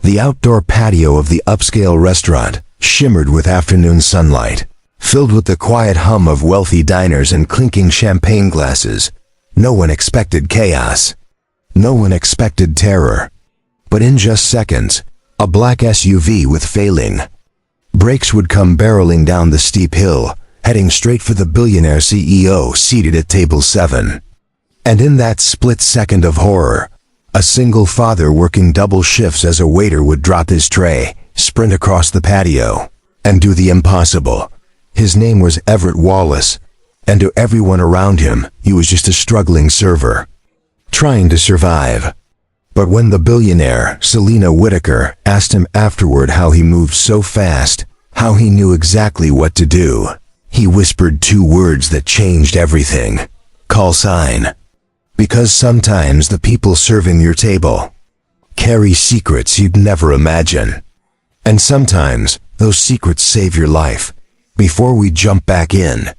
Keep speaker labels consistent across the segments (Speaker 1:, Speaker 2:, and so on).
Speaker 1: The outdoor patio of the upscale restaurant shimmered with afternoon sunlight, filled with the quiet hum of wealthy diners and clinking champagne glasses. No one expected chaos. No one expected terror. But in just seconds, a black SUV with failing brakes would come barreling down the steep hill, heading straight for the billionaire CEO seated at table 7. And in that split second of horror, a single father working double shifts as a waiter would drop his tray, sprint across the patio, and do the impossible. His name was Everett Wallace, and to everyone around him, he was just a struggling server, trying to survive. But when the billionaire, Selena Whitaker, asked him afterward how he moved so fast, how he knew exactly what to do, he whispered 2 words that changed everything. Call sign. Because sometimes the people serving your table carry secrets you'd never imagine. And sometimes those secrets save your life. Before we jump back in,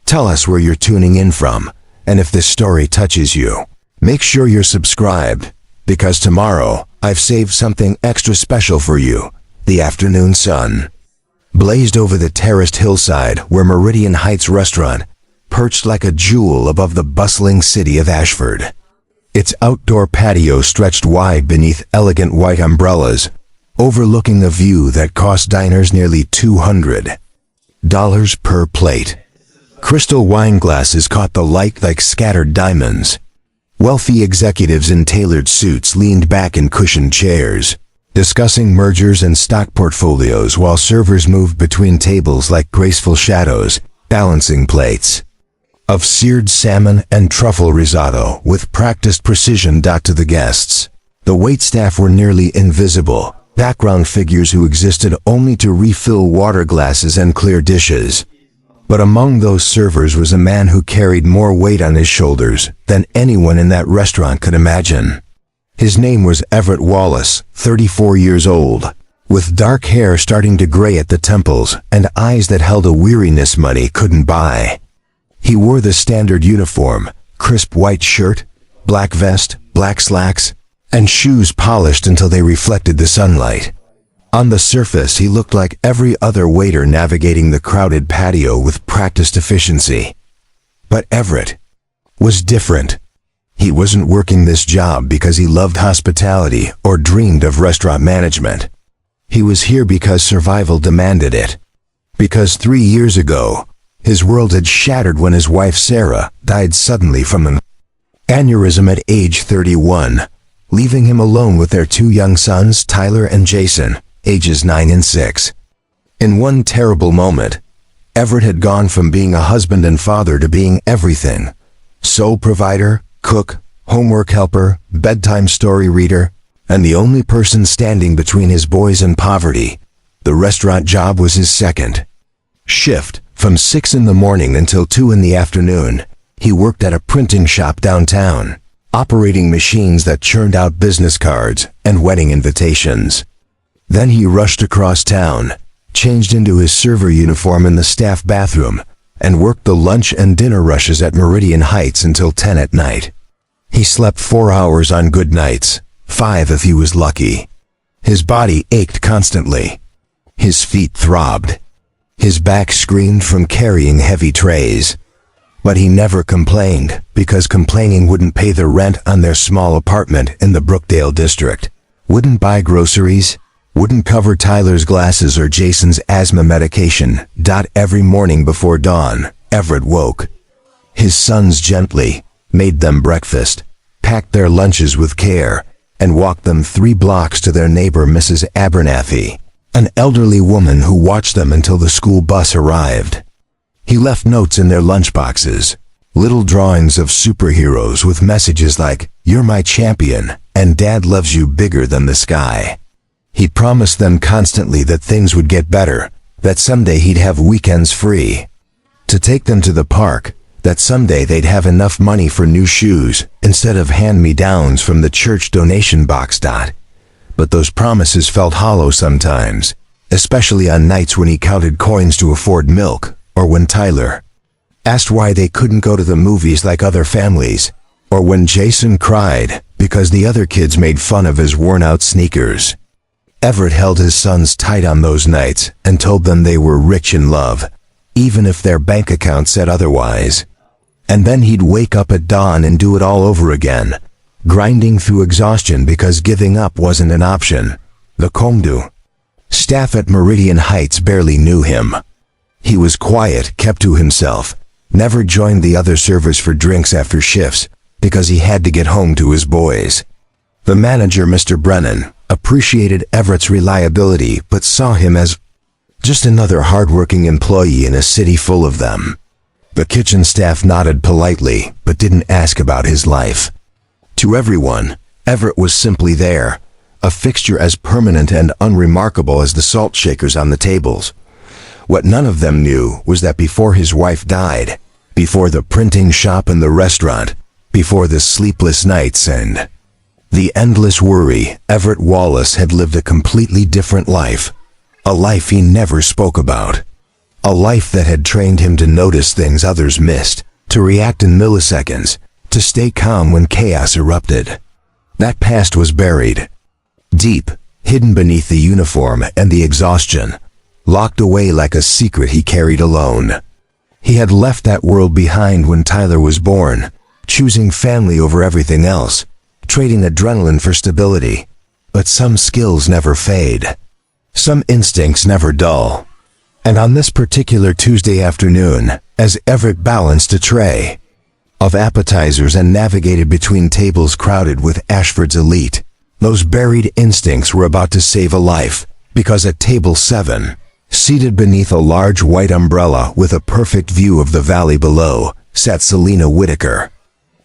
Speaker 1: tell us where you're tuning in from, and if this story touches you, make sure you're subscribed, because tomorrow I've saved something extra special for you. The afternoon sun blazed over the terraced hillside where Meridian Heights Restaurant perched like a jewel above the bustling city of Ashford. Its outdoor patio stretched wide beneath elegant white umbrellas, overlooking a view that cost diners nearly $200 per plate. Crystal wine glasses caught the light like scattered diamonds. Wealthy executives in tailored suits leaned back in cushioned chairs, discussing mergers and stock portfolios while servers moved between tables like graceful shadows, balancing plates of seared salmon and truffle risotto with practiced precision to the guests. The waitstaff were nearly invisible, background figures who existed only to refill water glasses and clear dishes. But among those servers was a man who carried more weight on his shoulders than anyone in that restaurant could imagine. His name was Everett Wallace, 34 years old, with dark hair starting to gray at the temples and eyes that held a weariness money couldn't buy. He wore the standard uniform, crisp white shirt, black vest, black slacks, and shoes polished until they reflected the sunlight. On the surface, he looked like every other waiter navigating the crowded patio with practiced efficiency. But Everett was different. He wasn't working this job because he loved hospitality or dreamed of restaurant management. He was here because survival demanded it. Because 3 years ago, his world had shattered when his wife Sarah died suddenly from an aneurysm at age 31, leaving him alone with their 2 young sons, Tyler and Jason, ages 9 and 6. In one terrible moment, Everett had gone from being a husband and father to being everything: sole provider, cook, homework helper, bedtime story reader, and the only person standing between his boys and poverty. The restaurant job was his second shift. From 6 in the morning until 2 in the afternoon, he worked at a printing shop downtown, operating machines that churned out business cards and wedding invitations. Then he rushed across town, changed into his server uniform in the staff bathroom, and worked the lunch and dinner rushes at Meridian Heights until 10 at night. He slept 4 hours on good nights, 5 if he was lucky. His body ached constantly. His feet throbbed. His back screamed from carrying heavy trays. But he never complained, because complaining wouldn't pay the rent on their small apartment in the Brookdale district, wouldn't buy groceries, wouldn't cover Tyler's glasses or Jason's asthma medication. Every morning before dawn, Everett woke his sons gently, made them breakfast, packed their lunches with care, and walked them 3 blocks to their neighbor Mrs. Abernathy, an elderly woman who watched them until the school bus arrived. He left notes in their lunchboxes, little drawings of superheroes with messages like, "You're my champion," and "Dad loves you bigger than the sky." He promised them constantly that things would get better, that someday he'd have weekends free to take them to the park, that someday they'd have enough money for new shoes instead of hand-me-downs from the church donation box. But those promises felt hollow sometimes, especially on nights when he counted coins to afford milk, or when Tyler asked why they couldn't go to the movies like other families, or when Jason cried because the other kids made fun of his worn-out sneakers. Everett held his sons tight on those nights and told them they were rich in love, even if their bank account said otherwise. And then he'd wake up at dawn and do it all over again, grinding through exhaustion because giving up wasn't an option. The Komdu. Staff at Meridian Heights barely knew him. He was quiet, kept to himself, never joined the other servers for drinks after shifts because he had to get home to his boys. The manager, Mr. Brennan, appreciated Everett's reliability but saw him as just another hardworking employee in a city full of them. The kitchen staff nodded politely but didn't ask about his life. To everyone, Everett was simply there, a fixture as permanent and unremarkable as the salt shakers on the tables. What none of them knew was that before his wife died, before the printing shop and the restaurant, before the sleepless nights and the endless worry, Everett Wallace had lived a completely different life. A life he never spoke about. A life that had trained him to notice things others missed, to react in milliseconds, to stay calm when chaos erupted. That past was buried. Deep, hidden beneath the uniform and the exhaustion, locked away like a secret he carried alone. He had left that world behind when Tyler was born, choosing family over everything else, trading adrenaline for stability. But some skills never fade. Some instincts never dull. And on this particular Tuesday afternoon, as Everett balanced a tray of appetizers and navigated between tables crowded with Ashford's elite, those buried instincts were about to save a life, because at table 7, seated beneath a large white umbrella with a perfect view of the valley below, sat Selena Whitaker,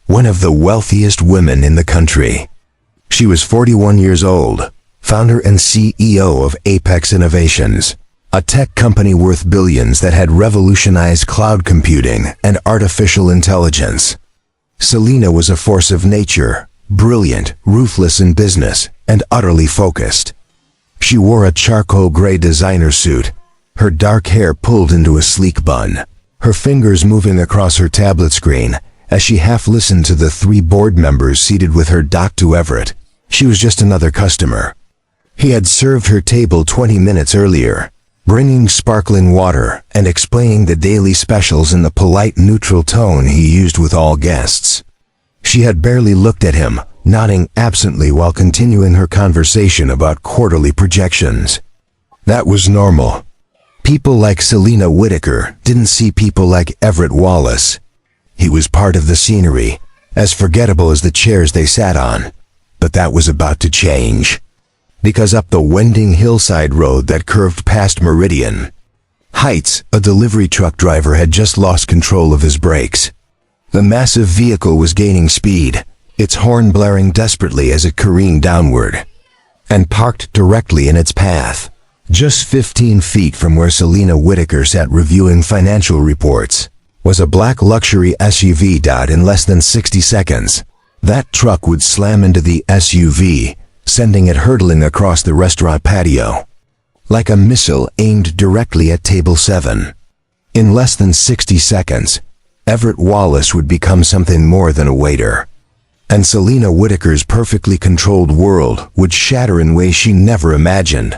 Speaker 1: one of the wealthiest women in the country. She was 41 years old, founder and CEO of Apex Innovations, a tech company worth billions that had revolutionized cloud computing and artificial intelligence. Selena was a force of nature, brilliant, ruthless in business, and utterly focused. She wore a charcoal gray designer suit, her dark hair pulled into a sleek bun, her fingers moving across her tablet screen as she half listened to the 3 board members seated with her docked to Everett. She was just another customer. He had served her table 20 minutes earlier, bringing sparkling water and explaining the daily specials in the polite, neutral tone he used with all guests. She had barely looked at him, nodding absently while continuing her conversation about quarterly projections. That was normal. People like Selena Whitaker didn't see people like Everett Wallace. He was part of the scenery, as forgettable as the chairs they sat on. But that was about to change. Because up the winding hillside road that curved past Meridian Heights, a delivery truck driver had just lost control of his brakes. The massive vehicle was gaining speed, its horn blaring desperately as it careened downward, and parked directly in its path, just 15 feet from where Selena Whitaker sat reviewing financial reports. Was a black luxury SUV. In less than 60 seconds, that truck would slam into the SUV, sending it hurtling across the restaurant patio, like a missile aimed directly at table 7. In less than 60 seconds, Everett Wallace would become something more than a waiter. And Selena Whitaker's perfectly controlled world would shatter in ways she never imagined.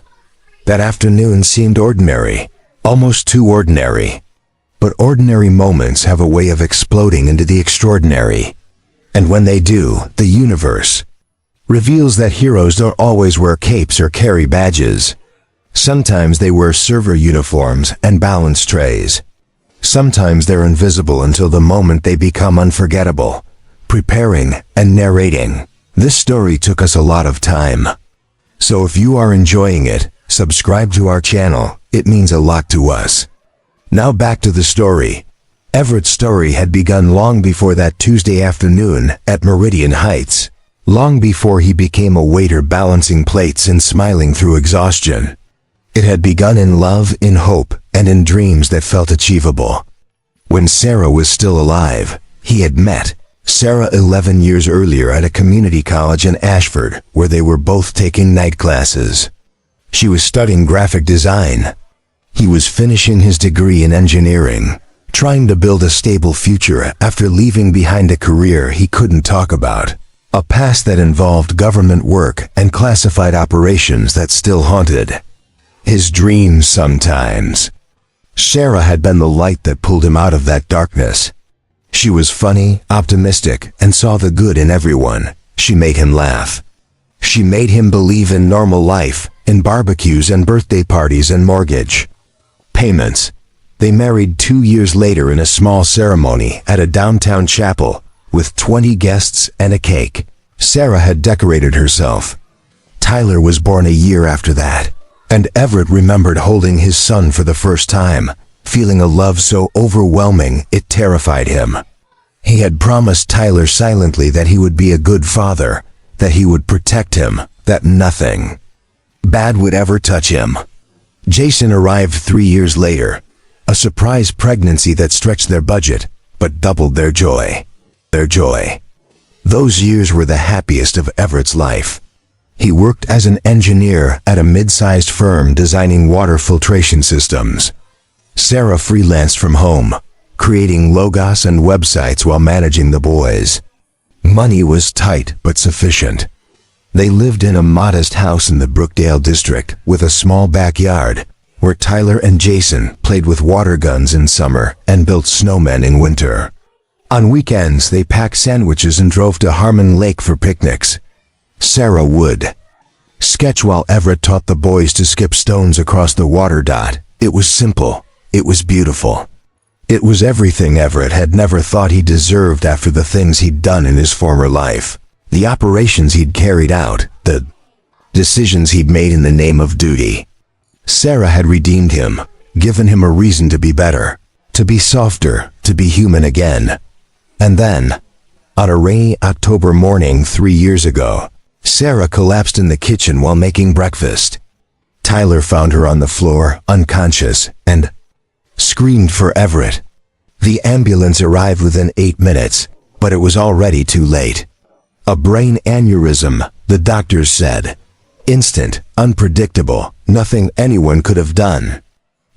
Speaker 1: That afternoon seemed ordinary, almost too ordinary. But ordinary moments have a way of exploding into the extraordinary. And when they do, the universe reveals that heroes don't always wear capes or carry badges. Sometimes they wear server uniforms and balance trays. Sometimes they're invisible until the moment they become unforgettable, preparing and narrating. This story took us a lot of time. So if you are enjoying it, subscribe to our channel. It means a lot to us. Now back to the story. Everett's story had begun long before that Tuesday afternoon at Meridian Heights. Long before he became a waiter balancing plates and smiling through exhaustion. It had begun in love, in hope, and in dreams that felt achievable. When Sarah was still alive, he had met Sarah 11 years earlier at a community college in Ashford, where they were both taking night classes. She was studying graphic design. He was finishing his degree in engineering, trying to build a stable future after leaving behind a career he couldn't talk about. A past that involved government work and classified operations that still haunted his dreams sometimes. Sarah had been the light that pulled him out of that darkness. She was funny, optimistic, and saw the good in everyone. She made him laugh. She made him believe in normal life, in barbecues and birthday parties and mortgage payments. They married 2 years later in a small ceremony at a downtown chapel, with 20 guests and a cake. Sarah had decorated herself. Tyler was born a year after that, and Everett remembered holding his son for the first time, feeling a love so overwhelming it terrified him. He had promised Tyler silently that he would be a good father, that he would protect him, that nothing bad would ever touch him. Jason arrived 3 years later, a surprise pregnancy that stretched their budget, but doubled their joy. Those years were the happiest of Everett's life. He worked as an engineer at a mid-sized firm designing water filtration systems. Sarah freelanced from home, creating logos and websites while managing the boys. Money was tight but sufficient. They lived in a modest house in the Brookdale district with a small backyard, where Tyler and Jason played with water guns in summer and built snowmen in winter. On weekends, they packed sandwiches and drove to Harmon Lake for picnics. Sarah would sketch while Everett taught the boys to skip stones across the water dot. It was simple. It was beautiful. It was everything Everett had never thought he deserved after the things he'd done in his former life, the operations he'd carried out, the decisions he'd made in the name of duty. Sarah had redeemed him, given him a reason to be better, to be softer, to be human again. And then, on a rainy October morning 3 years ago, Sarah collapsed in the kitchen while making breakfast. Tyler found her on the floor, unconscious, and screamed for Everett. The ambulance arrived within 8 minutes, but it was already too late. A brain aneurysm, the doctors said. Instant, unpredictable, nothing anyone could have done.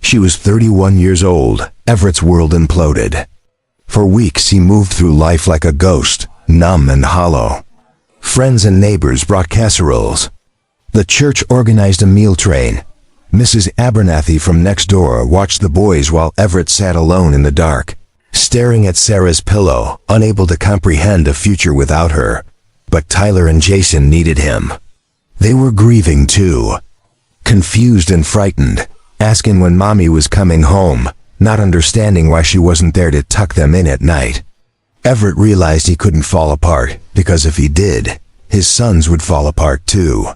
Speaker 1: She was 31 years old. Everett's world imploded. For weeks he moved through life like a ghost, numb and hollow. Friends and neighbors brought casseroles. The church organized a meal train. Mrs. Abernathy from next door watched the boys while Everett sat alone in the dark, staring at Sarah's pillow, unable to comprehend a future without her. But Tyler and Jason needed him. They were grieving too, confused and frightened, asking when Mommy was coming home, not understanding why she wasn't there to tuck them in at night. Everett realized he couldn't fall apart, because if he did, his sons would fall apart too.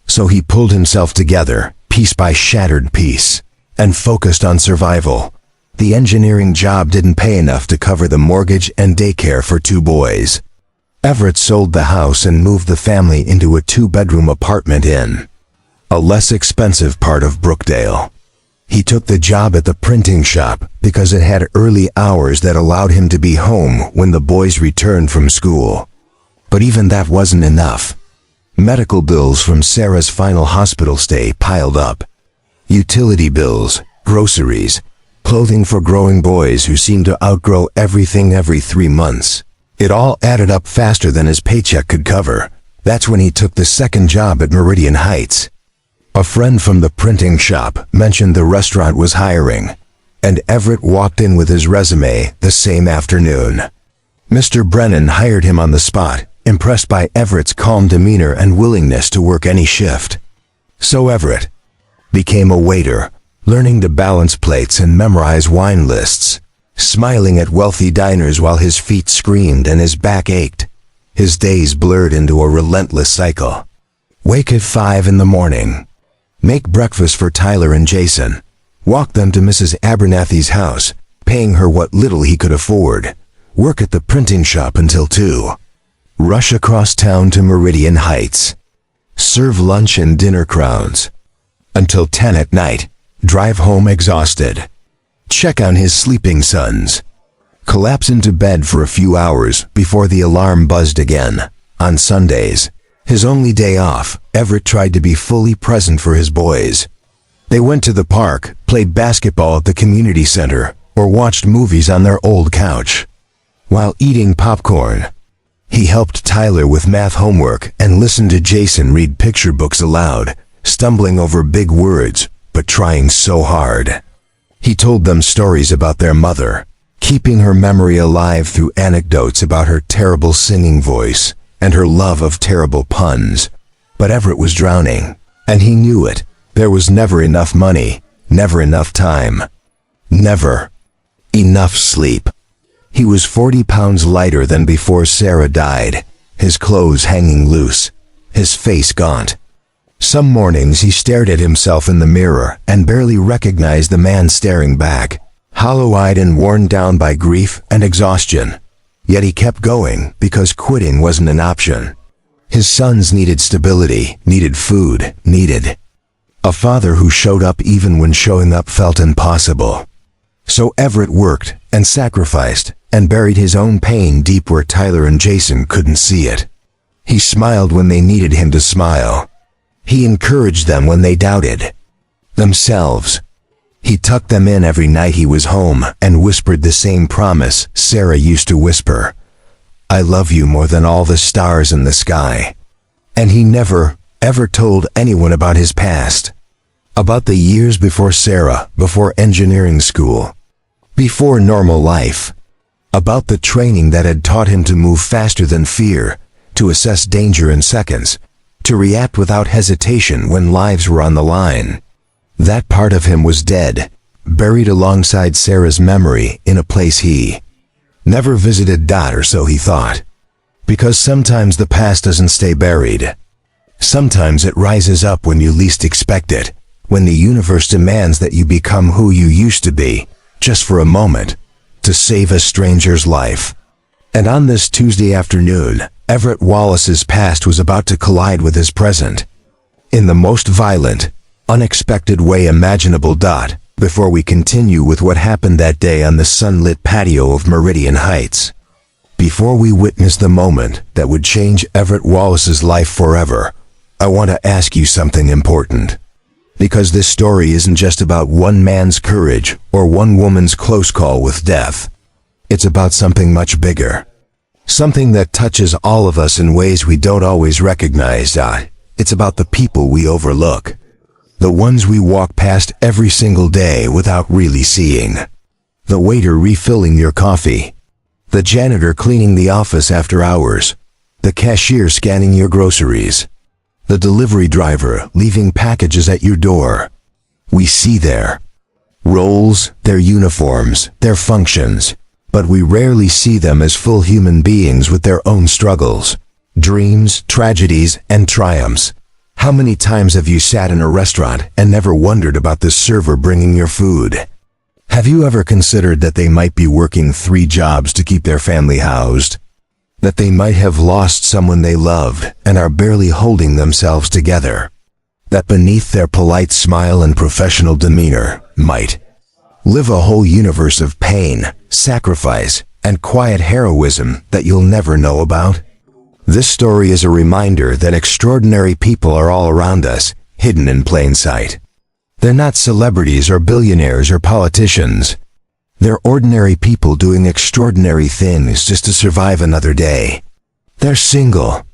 Speaker 1: So he pulled himself together, piece by shattered piece, and focused on survival. The engineering job didn't pay enough to cover the mortgage and daycare for 2 boys. Everett sold the house and moved the family into a 2-bedroom apartment in a less expensive part of Brookdale. He took the job at the printing shop because it had early hours that allowed him to be home when the boys returned from school. But even that wasn't enough. Medical bills from Sarah's final hospital stay piled up. Utility bills, groceries, clothing for growing boys who seemed to outgrow everything every 3 months. It all added up faster than his paycheck could cover. That's when he took the second job at Meridian Heights. A friend from the printing shop mentioned the restaurant was hiring, and Everett walked in with his resume the same afternoon. Mr. Brennan hired him on the spot, impressed by Everett's calm demeanor and willingness to work any shift. So Everett became a waiter, learning to balance plates and memorize wine lists, smiling at wealthy diners while his feet screamed and his back ached. His days blurred into a relentless cycle. Wake at 5 in the morning. Make breakfast for Tyler and Jason. Walk them to Mrs. Abernathy's house, paying her what little he could afford. Work at the printing shop until 2. Rush across town to Meridian Heights. Serve lunch and dinner crowds. Until 10 at night. Drive home exhausted. Check on his sleeping sons. Collapse into bed for a few hours before the alarm buzzed again. On Sundays, his only day off, Everett tried to be fully present for his boys. They went to the park, played basketball at the community center, or watched movies on their old couch. While eating popcorn, He helped Tyler with math homework and listened to Jason read picture books aloud, stumbling over big words, but trying so hard. He told them stories about their mother, keeping her memory alive through anecdotes about her terrible singing voice and her love of terrible puns. But Everett was drowning, and he knew it. There was never enough money, never enough time, never enough sleep. He was 40 pounds lighter than before Sarah died, his clothes hanging loose, his face gaunt. Some mornings he stared at himself in the mirror and barely recognized the man staring back, hollow-eyed and worn down by grief and exhaustion. Yet he kept going because quitting wasn't an option. His sons needed stability, needed food, needed a father who showed up even when showing up felt impossible. So Everett worked and sacrificed and buried his own pain deep where Tyler and Jason couldn't see it. He smiled when they needed him to smile. He encouraged them when they doubted themselves. He tucked them in every night he was home and whispered the same promise Sarah used to whisper, "I love you more than all the stars in the sky." And he never, ever told anyone about his past. About the years before Sarah, before engineering school, before normal life. About the training that had taught him to move faster than fear, to assess danger in seconds, to react without hesitation when lives were on the line. That part of him was dead, buried alongside Sarah's memory in a place he never visited. Or so he thought. Because sometimes the past doesn't stay buried. Sometimes it rises up when you least expect it, when the universe demands that you become who you used to be, just for a moment, to save a stranger's life. And on this Tuesday afternoon, Everett Wallace's past was about to collide with his present. In the most violent, unexpected way imaginable. Before we continue with what happened that day on the sunlit patio of Meridian Heights. Before we witness the moment that would change Everett Wallace's life forever, I want to ask you something important. Because this story isn't just about one man's courage or one woman's close call with death. It's about something much bigger. Something that touches all of us in ways we don't always recognize. It's about the people we overlook. The ones we walk past every single day without really seeing. The waiter refilling your coffee. The janitor cleaning the office after hours. The cashier scanning your groceries. The delivery driver leaving packages at your door. We see their roles, their uniforms, their functions, but we rarely see them as full human beings with their own struggles, dreams, tragedies, and triumphs. How many times have you sat in a restaurant and never wondered about the server bringing your food? Have you ever considered that they might be working 3 jobs to keep their family housed? That they might have lost someone they loved and are barely holding themselves together? That beneath their polite smile and professional demeanor might live a whole universe of pain, sacrifice, and quiet heroism that you'll never know about? This story is a reminder that extraordinary people are all around us, hidden in plain sight. They're not celebrities or billionaires or politicians. They're ordinary people doing extraordinary things just to survive another day. They're single.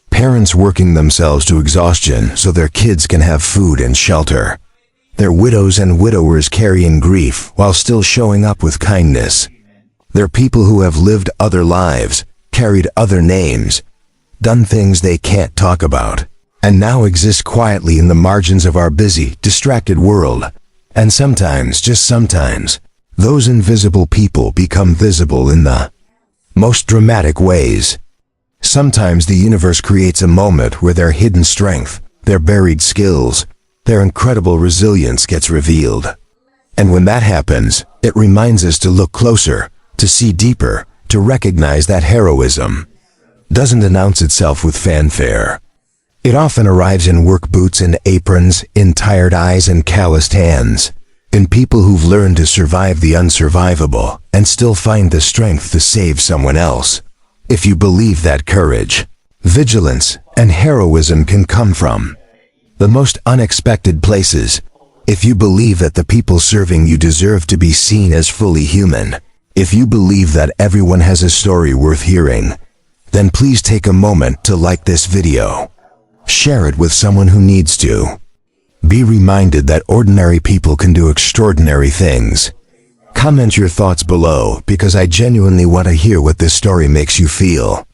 Speaker 1: Parents working themselves to exhaustion so their kids can have food and shelter. They're widows and widowers carrying grief while still showing up with kindness. They're people who have lived other lives, carried other names, done things they can't talk about, and now exist quietly in the margins of our busy, distracted world. And sometimes, just sometimes, those invisible people become visible in the most dramatic ways. Sometimes the universe creates a moment where their hidden strength, their buried skills, their incredible resilience gets revealed. And when that happens, it reminds us to look closer, to see deeper, to recognize that heroism doesn't announce itself with fanfare. It often arrives in work boots and aprons, in tired eyes and calloused hands, in people who've learned to survive the unsurvivable and still find the strength to save someone else. If you believe that courage, vigilance, and heroism can come from the most unexpected places, if you believe that the people serving you deserve to be seen as fully human, if you believe that everyone has a story worth hearing, then please take a moment to like this video. Share it with someone who needs to. Be reminded that ordinary people can do extraordinary things. Comment your thoughts below because I genuinely want to hear what this story makes you feel.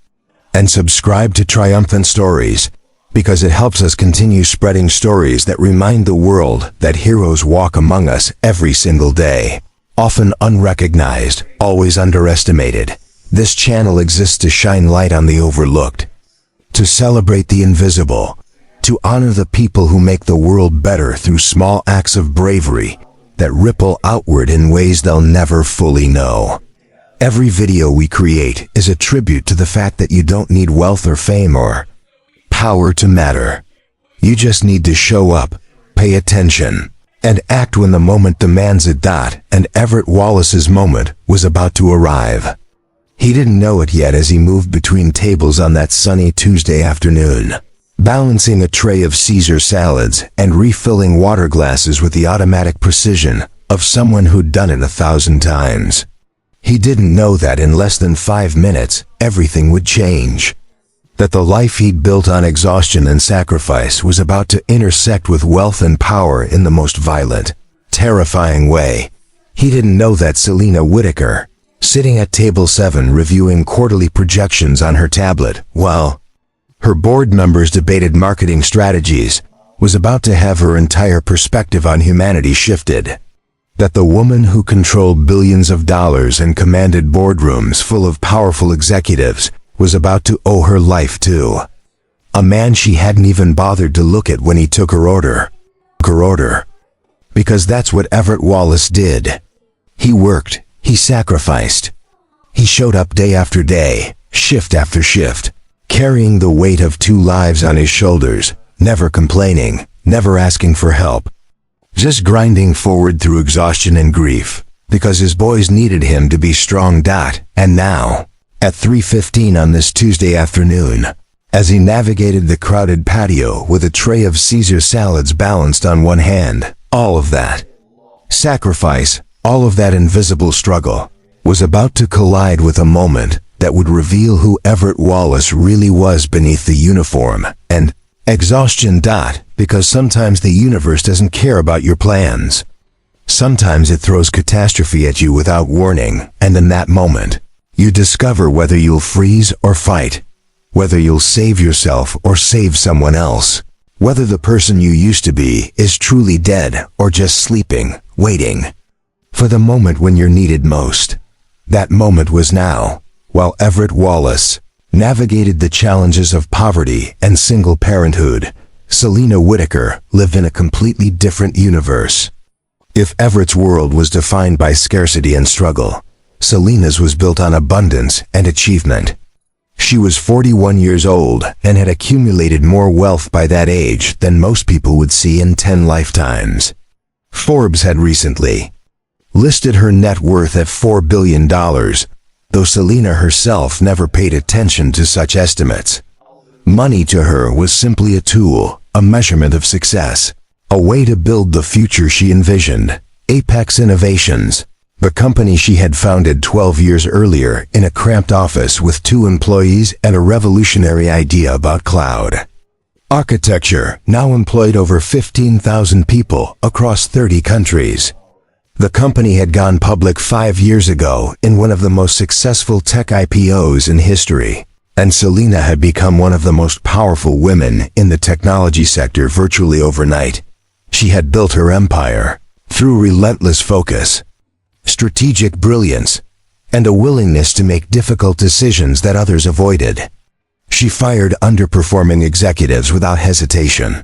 Speaker 1: And subscribe to Triumphant Stories because it helps us continue spreading stories that remind the world that heroes walk among us every single day. Often unrecognized, always underestimated. This channel exists to shine light on the overlooked, to celebrate the invisible, to honor the people who make the world better through small acts of bravery that ripple outward in ways they'll never fully know. Every video we create is a tribute to the fact that you don't need wealth or fame or power to matter. You just need to show up, pay attention, and act when the moment demands it. And Everett Wallace's moment was about to arrive. He didn't know it yet as he moved between tables on that sunny Tuesday afternoon, balancing a tray of Caesar salads and refilling water glasses with the automatic precision of someone who'd done it 1,000 times. He didn't know that in less than 5 minutes, everything would change. That the life he'd built on exhaustion and sacrifice was about to intersect with wealth and power in the most violent, terrifying way. He didn't know that Selena Whitaker, sitting at table 7 reviewing quarterly projections on her tablet while her board members debated marketing strategies, was about to have her entire perspective on humanity shifted. That the woman who controlled billions of dollars and commanded boardrooms full of powerful executives was about to owe her life to a man she hadn't even bothered to look at when he took her order. Because that's what Everett Wallace did. He worked, he sacrificed. He showed up day after day, shift after shift, carrying the weight of 2 lives on his shoulders, never complaining, never asking for help. Just grinding forward through exhaustion and grief, because his boys needed him to be strong. And now, at 3:15 on this Tuesday afternoon, as he navigated the crowded patio with a tray of Caesar salads balanced on one hand, all of that sacrifice, all of that invisible struggle, was about to collide with a moment that would reveal who Everett Wallace really was beneath the uniform and exhaustion. Because sometimes the universe doesn't care about your plans. Sometimes it throws catastrophe at you without warning, and in that moment, you discover whether you'll freeze or fight, whether you'll save yourself or save someone else, whether the person you used to be is truly dead or just sleeping, waiting for the moment when you're needed most. That moment was now, while Everett Wallace navigated the challenges of poverty and single parenthood. Selena Whitaker lived in a completely different universe. If Everett's world was defined by scarcity and struggle, Selena's was built on abundance and achievement. She was 41 years old and had accumulated more wealth by that age than most people would see in 10 lifetimes. Forbes had recently listed her net worth at $4 billion, though Selena herself never paid attention to such estimates. Money to her was simply a tool, a measurement of success, a way to build the future she envisioned. Apex Innovations, the company she had founded 12 years earlier in a cramped office with 2 employees and a revolutionary idea about cloud architecture, now employed over 15,000 people across 30 countries. The company had gone public 5 years ago in one of the most successful tech IPOs in history, and Selena had become one of the most powerful women in the technology sector virtually overnight. She had built her empire through relentless focus, strategic brilliance, and a willingness to make difficult decisions that others avoided. She fired underperforming executives without hesitation.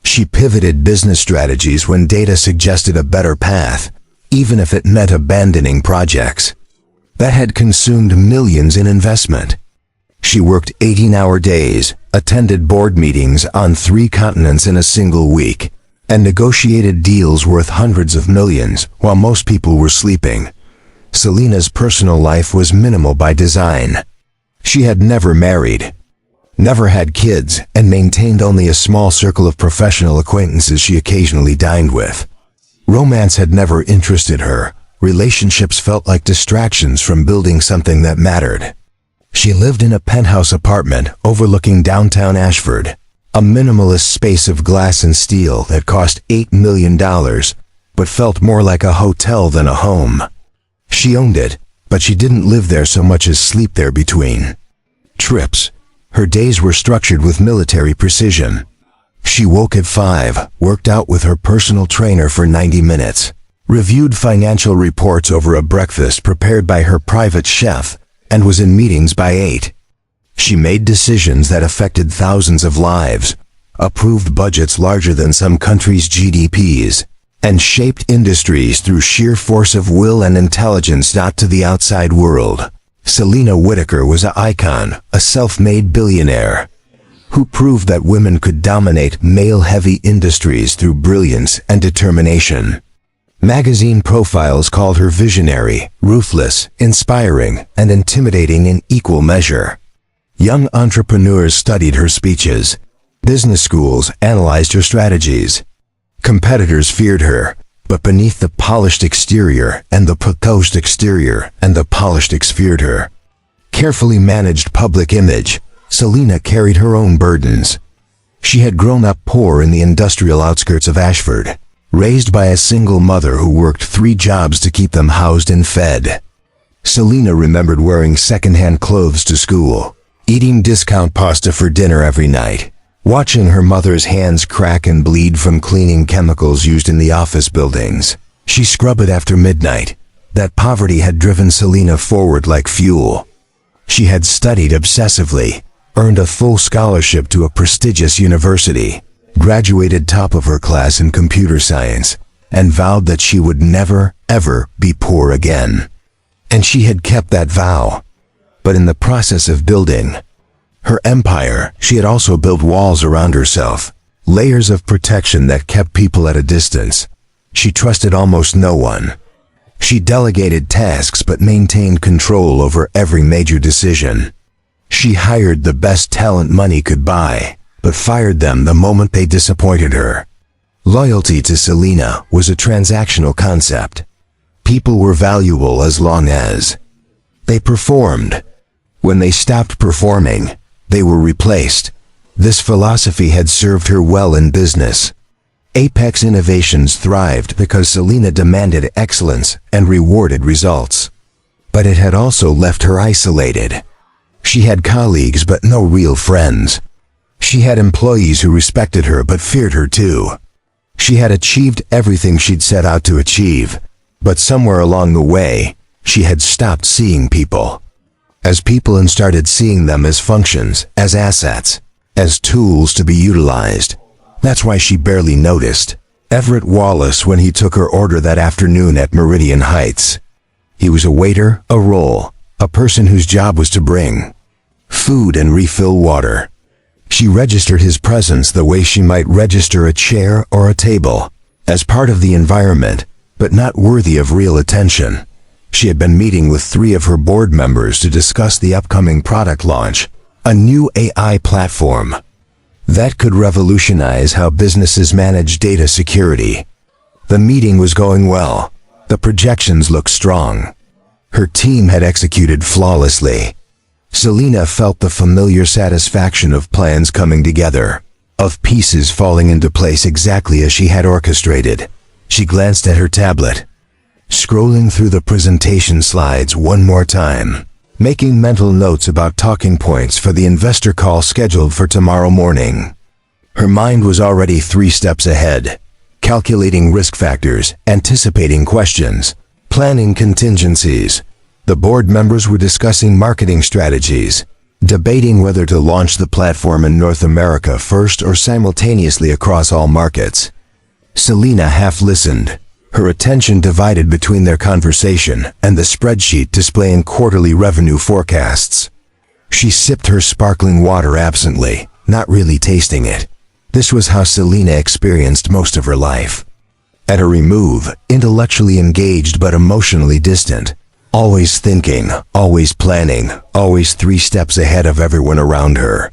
Speaker 1: She pivoted business strategies when data suggested a better path, even if it meant abandoning projects that had consumed millions in investment. She worked 18-hour days, attended board meetings on 3 continents in a single week, and negotiated deals worth hundreds of millions while most people were sleeping. Selena's personal life was minimal by design. She had never married, never had kids, and maintained only a small circle of professional acquaintances she occasionally dined with. Romance had never interested her. Relationships felt like distractions from building something that mattered. She lived in a penthouse apartment overlooking downtown Ashford, a minimalist space of glass and steel that cost $8 million, but felt more like a hotel than a home. She owned it, but she didn't live there so much as sleep there between trips. Her days were structured with military precision. She woke at 5, worked out with her personal trainer for 90 minutes, reviewed financial reports over a breakfast prepared by her private chef, and was in meetings by 8. She made decisions that affected thousands of lives, approved budgets larger than some countries' GDPs, and shaped industries through sheer force of will and intelligence not to the outside world. Selena Whitaker was an icon, a self-made billionaire, who proved that women could dominate male-heavy industries through brilliance and determination. Magazine profiles called her visionary, ruthless, inspiring, and intimidating in equal measure. Young entrepreneurs studied her speeches. Business schools analyzed her strategies. Competitors feared her, but beneath the polished exterior and the polished exterior and the polished feared her. Carefully managed public image, Selena carried her own burdens. She had grown up poor in the industrial outskirts of Ashford, raised by a single mother who worked 3 jobs to keep them housed and fed. Selena remembered wearing second-hand clothes to school, eating discount pasta for dinner every night, watching her mother's hands crack and bleed from cleaning chemicals used in the office buildings. She scrubbed after midnight. That poverty had driven Selena forward like fuel. She had studied obsessively, earned a full scholarship to a prestigious university, graduated top of her class in computer science, and vowed that she would never, ever be poor again. And she had kept that vow. But in the process of building her empire, she had also built walls around herself, layers of protection that kept people at a distance. She trusted almost no one. She delegated tasks but maintained control over every major decision. She hired the best talent money could buy, but fired them the moment they disappointed her. Loyalty to Selena was a transactional concept. People were valuable as long as they performed. When they stopped performing, they were replaced. This philosophy had served her well in business. Apex Innovations thrived because Selena demanded excellence and rewarded results. But it had also left her isolated. She had colleagues but no real friends. She had employees who respected her but feared her too. She had achieved everything she'd set out to achieve, but somewhere along the way, she had stopped seeing people as people and started seeing them as functions, as assets, as tools to be utilized. That's why she barely noticed Everett Wallace when he took her order that afternoon at Meridian Heights. He was a waiter, a role, a person whose job was to bring food and refill water. She registered his presence the way she might register a chair or a table, as part of the environment, but not worthy of real attention. She had been meeting with 3 of her board members to discuss the upcoming product launch, a new AI platform that could revolutionize how businesses manage data security. The meeting was going well. The projections looked strong. Her team had executed flawlessly. Selena felt the familiar satisfaction of plans coming together, of pieces falling into place exactly as she had orchestrated. She glanced at her tablet, scrolling through the presentation slides one more time, making mental notes about talking points for the investor call scheduled for tomorrow morning. Her mind was already 3 steps ahead, calculating risk factors, anticipating questions, planning contingencies. The board members were discussing marketing strategies, debating whether to launch the platform in North America first or simultaneously across all markets. Selena half listened, her attention divided between their conversation and the spreadsheet displaying quarterly revenue forecasts. She sipped her sparkling water absently, not really tasting it. This was how Selena experienced most of her life. At her remove, intellectually engaged but emotionally distant, always thinking, always planning, always 3 steps ahead of everyone around her.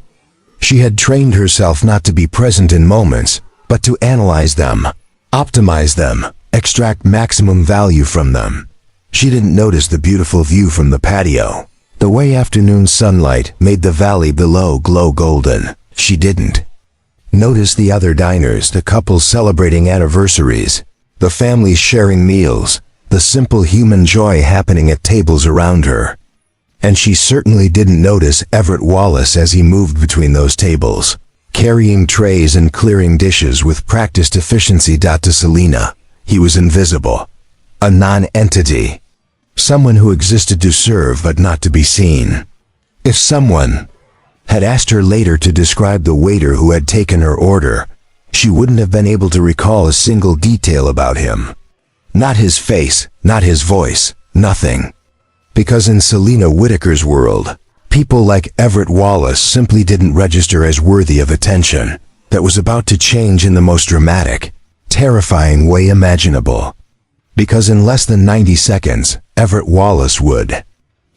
Speaker 1: She had trained herself not to be present in moments, but to analyze them, optimize them, extract maximum value from them. She didn't notice the beautiful view from the patio, The way afternoon sunlight made the valley below glow golden, she didn't notice the other diners, the couples celebrating anniversaries, the families sharing meals, the simple human joy happening at tables around her. And she certainly didn't notice Everett Wallace as he moved between those tables, carrying trays and clearing dishes with practiced efficiency. To Selena, he was invisible, a non-entity, someone who existed to serve but not to be seen. If someone had asked her later to describe the waiter who had taken her order, she wouldn't have been able to recall a single detail about him. Not his face, not his voice, nothing. Because in Selena Whitaker's world, people like Everett Wallace simply didn't register as worthy of attention that was about to change in the most dramatic, terrifying way imaginable. Because in less than 90 seconds, Everett Wallace would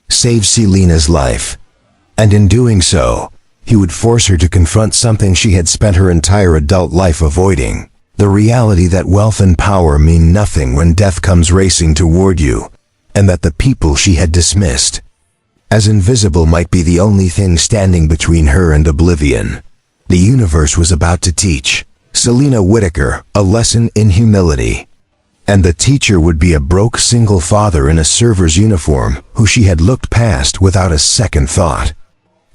Speaker 1: save Selena's life. And in doing so, he would force her to confront something she had spent her entire adult life avoiding. The reality that wealth and power mean nothing when death comes racing toward you, and that the people she had dismissed as invisible might be the only thing standing between her and oblivion. The universe was about to teach Selena Whitaker a lesson in humility. And the teacher would be a broke single father in a server's uniform who she had looked past without a second thought.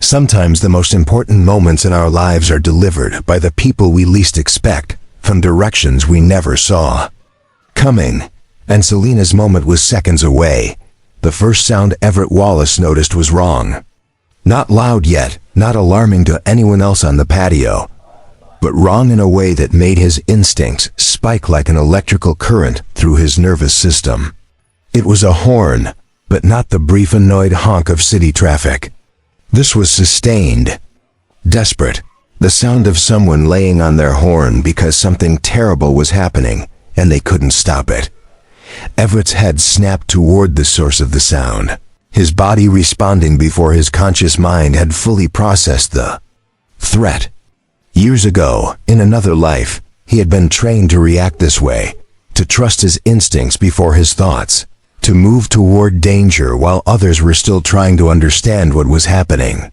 Speaker 1: Sometimes the most important moments in our lives are delivered by the people we least expect, from directions we never saw coming. And Selena's moment was seconds away. The first sound Everett Wallace noticed was wrong. Not loud yet, not alarming to anyone else on the patio, but wrong in a way that made his instincts spike like an electrical current through his nervous system. It was a horn, but not the brief annoyed honk of city traffic. This was sustained, desperate, the sound of someone laying on their horn because something terrible was happening and they couldn't stop it. Everett's head snapped toward the source of the sound, his body responding before his conscious mind had fully processed the threat. Years ago, in another life, he had been trained to react this way, to trust his instincts before his thoughts, to move toward danger while others were still trying to understand what was happening.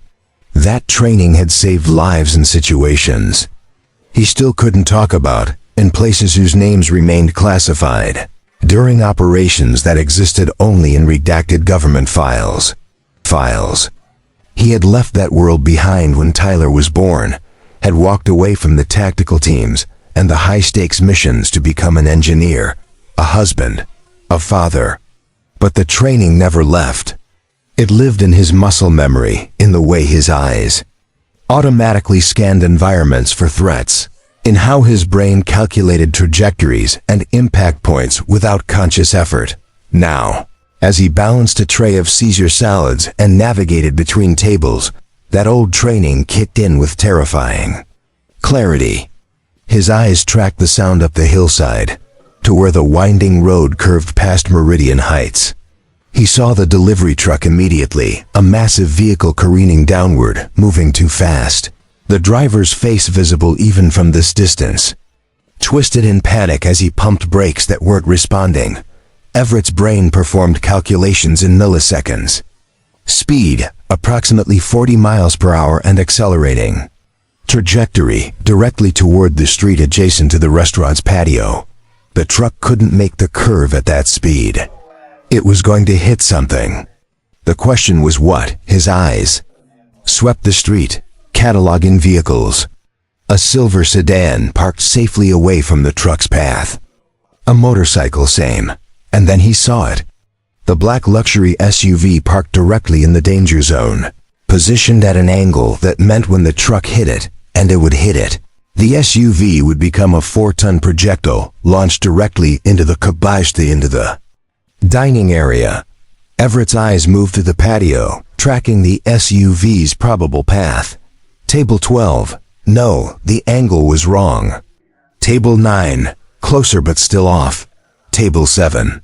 Speaker 1: That training had saved lives in situations he still couldn't talk about, in places whose names remained classified, during operations that existed only in redacted government files. He had left that world behind when Tyler was born, had walked away from the tactical teams and the high-stakes missions to become an engineer, a husband, a father. But the training never left. It lived in his muscle memory, in the way his eyes automatically scanned environments for threats, in how his brain calculated trajectories and impact points without conscious effort. Now, as he balanced a tray of Caesar salads and navigated between tables, that old training kicked in with terrifying clarity. His eyes tracked the sound up the hillside, to where the winding road curved past Meridian Heights. He saw the delivery truck immediately, a massive vehicle careening downward, moving too fast. The driver's face visible even from this distance. Twisted in panic as he pumped brakes that weren't responding, Everett's brain performed calculations in milliseconds. Speed, approximately 40 miles per hour and accelerating. Trajectory, directly toward the street adjacent to the restaurant's patio. The truck couldn't make the curve at that speed. It was going to hit something. The question was what. His eyes swept the street, cataloging vehicles. A silver sedan parked safely away from the truck's path. A motorcycle, same. And then he saw it. The black luxury SUV parked directly in the danger zone, positioned at an angle that meant when the truck hit it, and it would hit it, the SUV would become a 4-ton projectile launched directly into the dining area. Everett's eyes moved to the patio, tracking the SUV's probable path. Table 12. No, the angle was wrong. Table 9. Closer but still off. Table 7.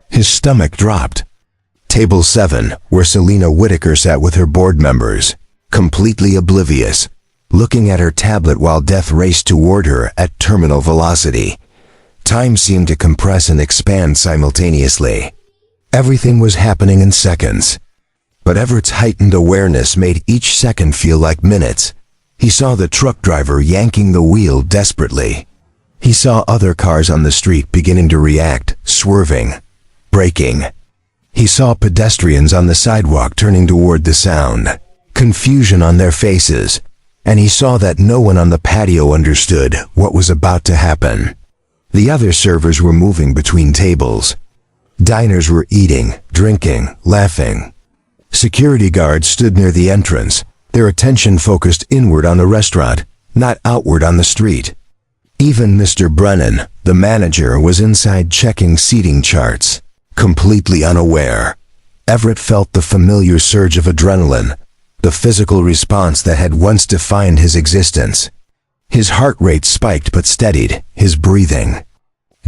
Speaker 1: His stomach dropped. Table 7, where Selena Whitaker sat with her board members, completely oblivious, looking at her tablet while death raced toward her at terminal velocity. Time seemed to compress and expand simultaneously. Everything was happening in seconds. But Everett's heightened awareness made each second feel like minutes. He saw the truck driver yanking the wheel desperately. He saw other cars on the street beginning to react, swerving, braking. He saw pedestrians on the sidewalk turning toward the sound, confusion on their faces, and he saw that no one on the patio understood what was about to happen. The other servers were moving between tables. Diners were eating, drinking, laughing. Security guards stood near the entrance, their attention focused inward on the restaurant, not outward on the street. Even Mr. Brennan, the manager, was inside checking seating charts, completely unaware. Everett felt the familiar surge of adrenaline, the physical response that had once defined his existence. His heart rate spiked but steadied, his breathing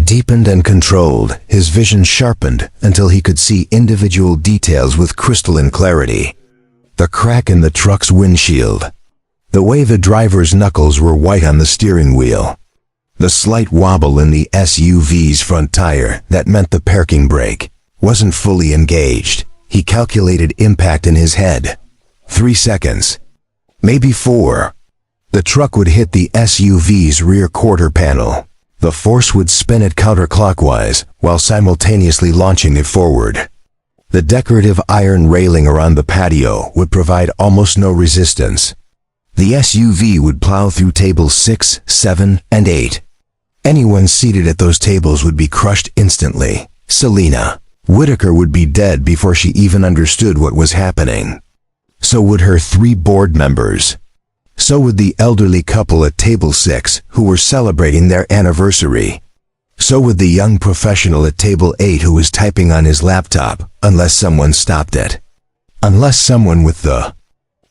Speaker 1: deepened and controlled, his vision sharpened until he could see individual details with crystalline clarity. The crack in the truck's windshield, the way the driver's knuckles were white on the steering wheel, the slight wobble in the SUV's front tire that meant the parking brake wasn't fully engaged. He calculated impact in his head. 3 seconds. Maybe 4. The truck would hit the SUV's rear quarter panel. The force would spin it counterclockwise while simultaneously launching it forward. The decorative iron railing around the patio would provide almost no resistance. The SUV would plow through tables 6, 7, and 8. Anyone seated at those tables would be crushed instantly. Selena Whitaker would be dead before she even understood what was happening. So would her 3 board members. So would the elderly couple at table 6 who were celebrating their anniversary. So would the young professional at table 8 who was typing on his laptop, unless someone stopped it. Unless someone with the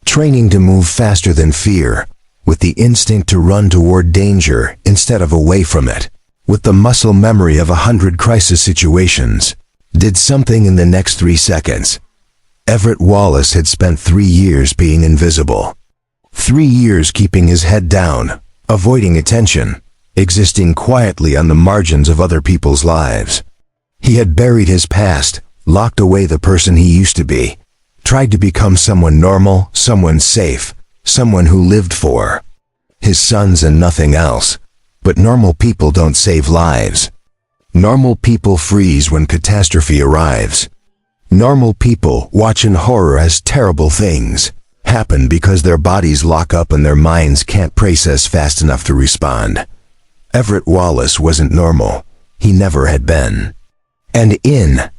Speaker 1: training to move faster than fear, with the instinct to run toward danger instead of away from it, with the muscle memory of 100 crisis situations, did something in the next 3 seconds. Everett Wallace had spent 3 years being invisible. 3 years keeping his head down, avoiding attention, existing quietly on the margins of other people's lives. He had buried his past, locked away the person he used to be, tried to become someone normal, someone safe, someone who lived for his sons and nothing else. But normal people don't save lives. Normal people freeze when catastrophe arrives. Normal people watch in horror as terrible things happen because their bodies lock up and their minds can't process fast enough to respond. Everett Wallace wasn't normal. He never had been. And in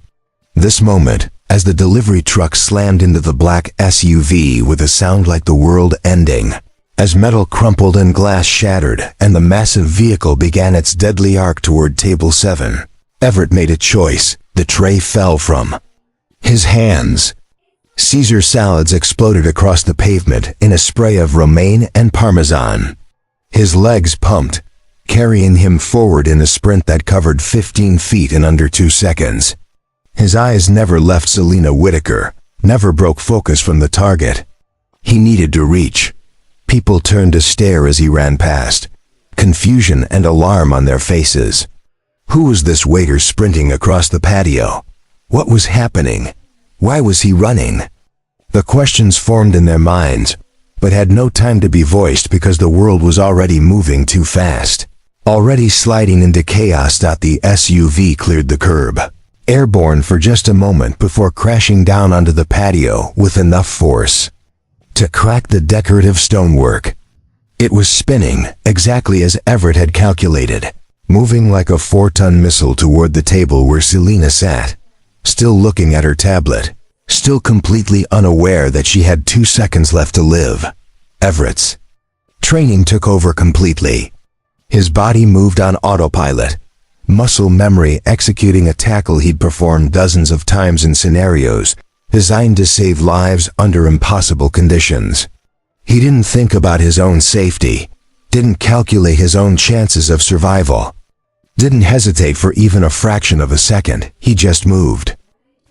Speaker 1: this moment, as the delivery truck slammed into the black SUV with a sound like the world ending, as metal crumpled and glass shattered and the massive vehicle began its deadly arc toward table 7, Everett made a choice. The tray fell from his hands. Caesar salads exploded across the pavement in a spray of romaine and parmesan. His legs pumped, carrying him forward in a sprint that covered 15 feet in under 2 seconds. His eyes never left Selena Whitaker, never broke focus from the target he needed to reach. People turned to stare as he ran past, confusion and alarm on their faces. Who was this waiter sprinting across the patio? What was happening? Why was he running? The questions formed in their minds, but had no time to be voiced because the world was already moving too fast, already sliding into chaos. The SUV cleared the curb, airborne for just a moment before crashing down onto the patio with enough force to crack the decorative stonework. It was spinning exactly as Everett had calculated, moving like a 4-ton missile toward the table where Selena sat, still looking at her tablet, still completely unaware that she had 2 seconds left to live. Everett's training took over completely. His body moved on autopilot, muscle memory executing a tackle he'd performed dozens of times in scenarios designed to save lives under impossible conditions. He didn't think about his own safety, didn't calculate his own chances of survival, didn't hesitate for even a fraction of a second. He just moved.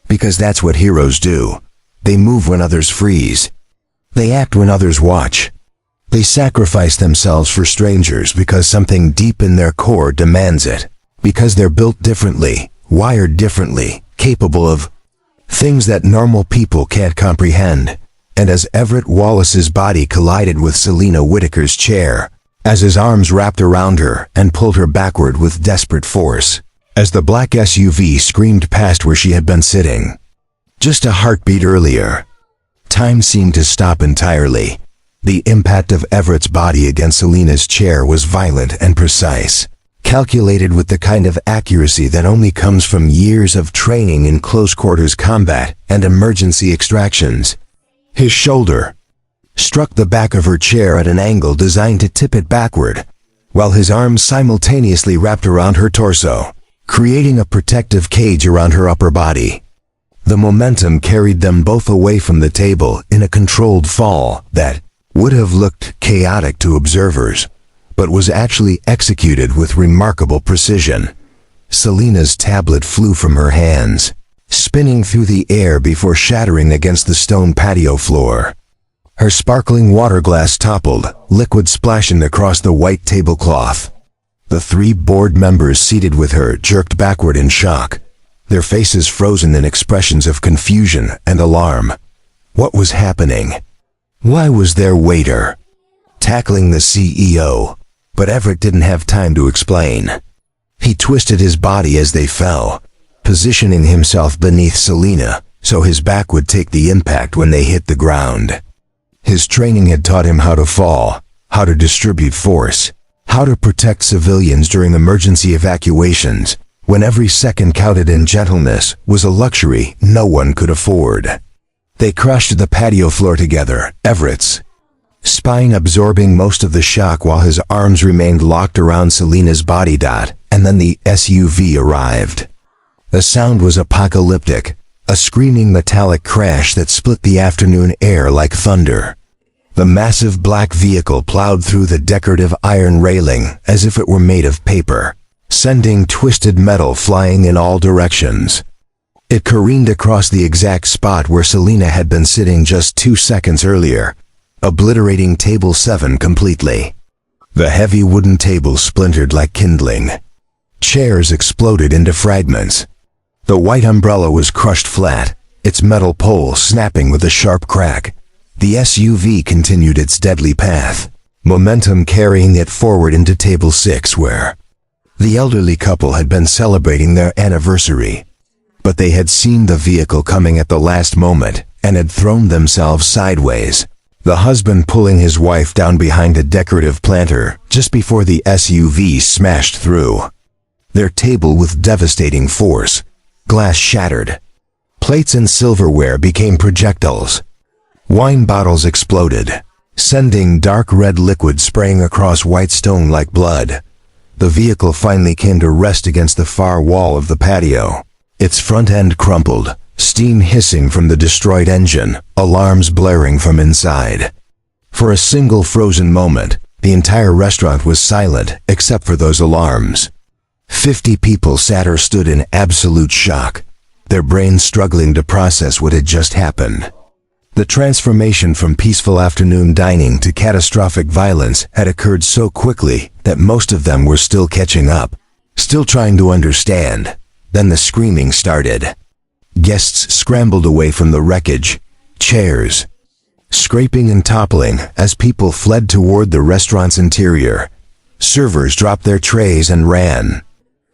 Speaker 1: Because that's what heroes do. They move when others freeze. They act when others watch. They sacrifice themselves for strangers because something deep in their core demands it. Because they're built differently, wired differently, capable of Things that normal people can't comprehend. And as Everett Wallace's body collided with Selena Whitaker's chair, as his arms wrapped around her and pulled her backward with desperate force, as the black SUV screamed past where she had been sitting, just a heartbeat earlier, time seemed to stop entirely. The impact of Everett's body against Selena's chair was violent and precise, calculated with the kind of accuracy that only comes from years of training in close-quarters combat and emergency extractions. His shoulder struck the back of her chair at an angle designed to tip it backward, while his arms simultaneously wrapped around her torso, creating a protective cage around her upper body. The momentum carried them both away from the table in a controlled fall that would have looked chaotic to observers, but was actually executed with remarkable precision. Selena's tablet flew from her hands, spinning through the air before shattering against the stone patio floor. Her sparkling water glass toppled, liquid splashing across the white tablecloth. The 3 board members seated with her jerked backward in shock, their faces frozen in expressions of confusion and alarm. What was happening? Why was their waiter tackling the CEO? But Everett didn't have time to explain. He twisted his body as they fell, positioning himself beneath Selena so his back would take the impact when they hit the ground. His training had taught him how to fall, how to distribute force, how to protect civilians during emergency evacuations, when every second counted and gentleness was a luxury no one could afford. They crashed to the patio floor together, Everett's spine absorbing most of the shock while his arms remained locked around Selena's body. And then the SUV arrived. The sound was apocalyptic, a screaming metallic crash that split the afternoon air like thunder. The massive black vehicle plowed through the decorative iron railing as if it were made of paper, sending twisted metal flying in all directions. It careened across the exact spot where Selena had been sitting just 2 seconds earlier, obliterating table 7 completely. The heavy wooden table splintered like kindling. Chairs exploded into fragments. The white umbrella was crushed flat, its metal pole snapping with a sharp crack. The SUV continued its deadly path, momentum carrying it forward into table 6 where the elderly couple had been celebrating their anniversary. But they had seen the vehicle coming at the last moment and had thrown themselves sideways, the husband pulling his wife down behind a decorative planter just before the SUV smashed through. Their table with devastating force. Glass shattered. Plates and silverware became projectiles. Wine bottles exploded, sending dark red liquid spraying across white stone like blood. The vehicle finally came to rest against the far wall of the patio. Its front end crumpled, steam hissing from the destroyed engine, alarms blaring from inside. For a single frozen moment, the entire restaurant was silent except for those alarms. 50 people sat or stood in absolute shock, their brains struggling to process what had just happened. The transformation from peaceful afternoon dining to catastrophic violence had occurred so quickly that most of them were still catching up, still trying to understand. Then the screaming started. Guests scrambled away from the wreckage, chairs scraping and toppling as people fled toward the restaurant's interior. Servers dropped their trays and ran.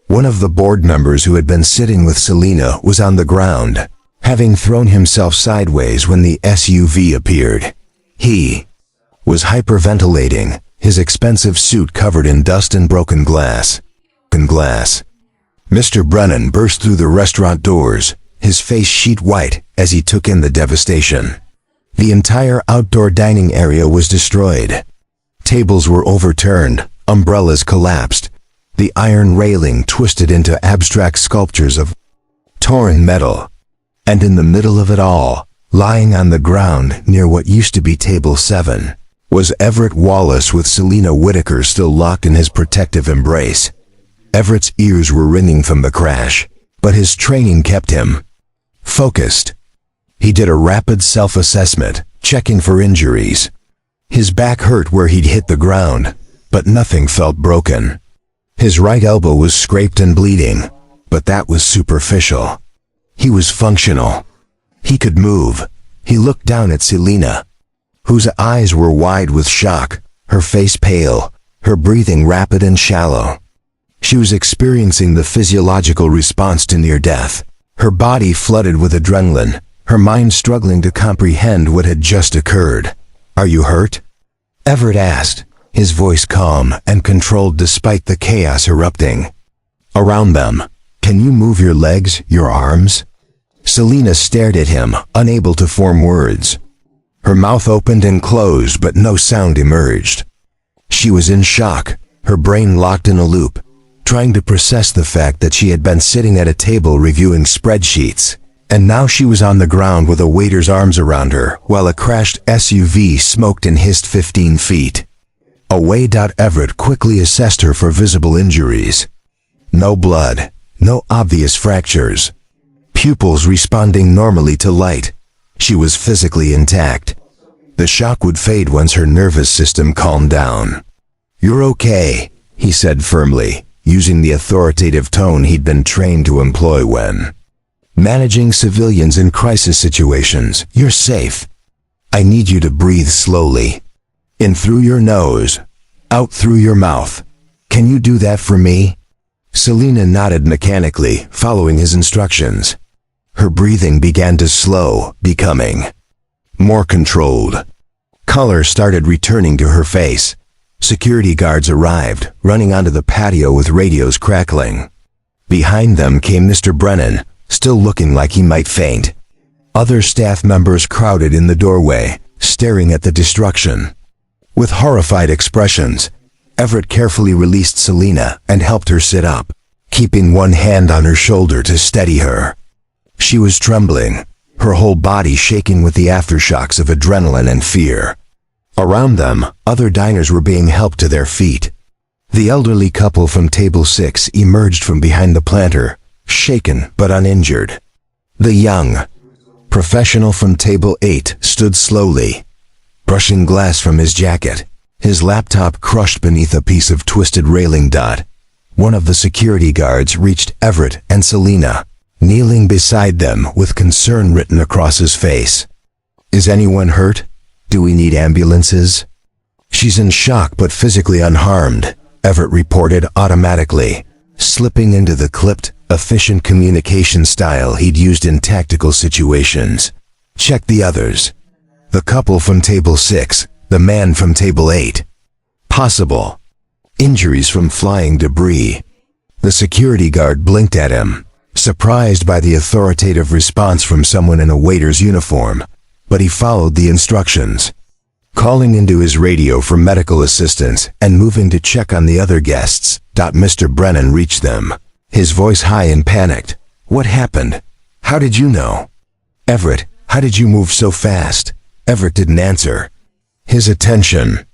Speaker 1: One of the board members who had been sitting with Selena was on the ground, having thrown himself sideways when the SUV appeared. He was hyperventilating, his expensive suit covered in dust and broken glass. Mr. Brennan burst through the restaurant doors, his face sheet white as he took in the devastation. The entire outdoor dining area was destroyed. Tables were overturned, umbrellas collapsed, the iron railing twisted into abstract sculptures of torn metal. And in the middle of it all, lying on the ground near what used to be table 7, was Everett Wallace with Selena Whitaker still locked in his protective embrace. Everett's ears were ringing from the crash, but his training kept him focused. He did a rapid self-assessment, checking for injuries. His back hurt where he'd hit the ground, but nothing felt broken. His right elbow was scraped and bleeding, but that was superficial. He was functional. He could move. He looked down at Selena, whose eyes were wide with shock, her face pale, her breathing rapid and shallow. She was experiencing the physiological response to near death, her body flooded with adrenaline, her mind struggling to comprehend what had just occurred. "Are you hurt?" Everett asked, his voice calm and controlled despite the chaos erupting around them. "Can you move your legs, your arms?" Selena stared at him, unable to form words. Her mouth opened and closed, but no sound emerged. She was in shock, her brain locked in a loop, trying to process the fact that she had been sitting at a table reviewing spreadsheets, and now she was on the ground with a waiter's arms around her, while a crashed SUV smoked and hissed 15 feet away. Everett quickly assessed her for visible injuries. No blood, no obvious fractures. Pupils responding normally to light. She was physically intact. The shock would fade once her nervous system calmed down. "You're okay," he said firmly, using the authoritative tone he'd been trained to employ when managing civilians in crisis situations. "You're safe. I need you to breathe slowly. In through your nose, out through your mouth. Can you do that for me?" Selena nodded mechanically, following his instructions. Her breathing began to slow, becoming more controlled. Color started returning to her face. Security guards arrived, running onto the patio with radios crackling. Behind them came Mr. Brennan, still looking like he might faint. Other staff members crowded in the doorway, staring at the destruction. With horrified expressions, Everett carefully released Selena and helped her sit up, keeping one hand on her shoulder to steady her. She was trembling, her whole body shaking with the aftershocks of adrenaline and fear. Around them, other diners were being helped to their feet. The elderly couple from Table 6 emerged from behind the planter, shaken but uninjured. The young professional from Table 8 stood slowly, brushing glass from his jacket, his laptop crushed beneath a piece of twisted railing. One of the security guards reached Everett and Selena, kneeling beside them with concern written across his face. "Is anyone hurt? Do we need ambulances?" "She's in shock but physically unharmed," Everett reported automatically, slipping into the clipped, efficient communication style he'd used in tactical situations. "Check the others. The couple from Table 6, the man from Table 8. Possible injuries from flying debris." The security guard blinked at him, surprised by the authoritative response from someone in a waiter's uniform, but he followed the instructions, calling into his radio for medical assistance and moving to check on the other guests. Mr. Brennan reached them, his voice high and panicked. "What happened? How did you know?" "Everett, how did you move so fast?" Everett didn't answer. His attention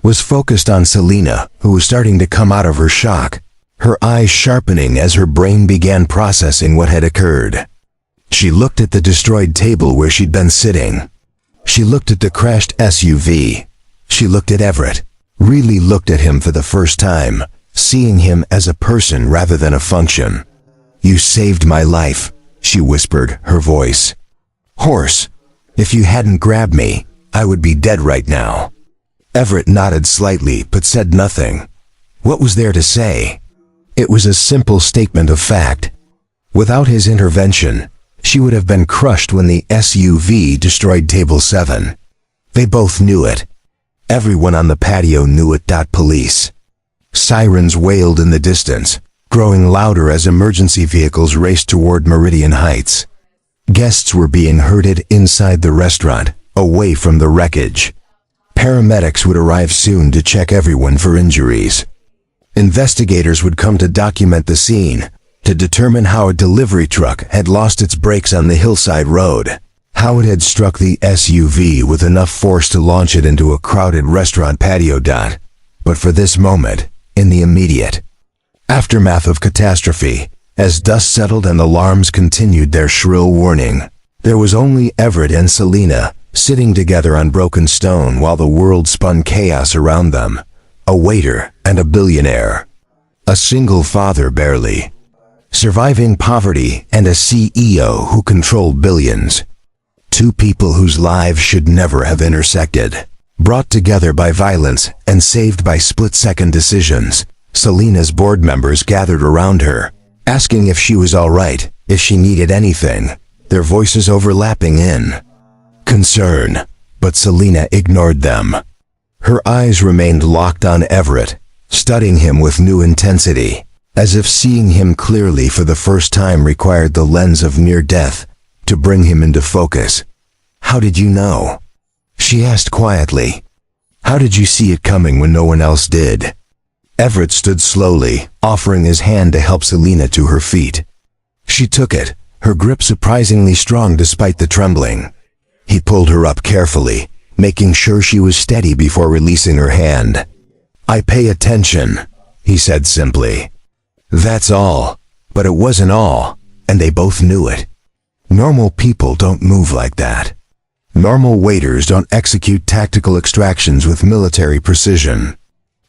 Speaker 1: was focused on Selena, who was starting to come out of her shock, her eyes sharpening as her brain began processing what had occurred. She looked at the destroyed table where she'd been sitting. She looked at the crashed SUV. She looked at Everett, really looked at him for the first time, seeing him as a person rather than a function. "You saved my life," she whispered, her voice hoarse. "If you hadn't grabbed me, I would be dead right now." Everett nodded slightly but said nothing. What was there to say? It was a simple statement of fact. Without his intervention, she would have been crushed when the SUV destroyed Table 7. They both knew it. Everyone on the patio knew it. Police sirens wailed in the distance, growing louder as emergency vehicles raced toward Meridian Heights. Guests were being herded inside the restaurant, away from the wreckage. Paramedics would arrive soon to check everyone for injuries. Investigators would come to document the scene, to determine how a delivery truck had lost its brakes on the hillside road, how it had struck the SUV with enough force to launch it into a crowded restaurant patio. But for this moment, in the immediate aftermath of catastrophe, as dust settled and alarms continued their shrill warning, there was only Everett and Selena, sitting together on broken stone while the world spun chaos around them. A waiter and a billionaire. A single father barely surviving poverty and a CEO who controlled billions. Two people whose lives should never have intersected. Brought together by violence and saved by split-second decisions, Selena's board members gathered around her, asking if she was all right, if she needed anything, their voices overlapping in concern. But Selena ignored them. Her eyes remained locked on Everett, studying him with new intensity, as if seeing him clearly for the first time required the lens of near death to bring him into focus. "How did you know?" she asked quietly. "How did you see it coming when no one else did?" Everett stood slowly, offering his hand to help Selena to her feet. She took it, her grip surprisingly strong despite the trembling. He pulled her up carefully, making sure she was steady before releasing her hand. "I pay attention," he said simply. That's all. But it wasn't all, and they both knew it. Normal people don't move like that. Normal waiters don't execute tactical extractions with military precision.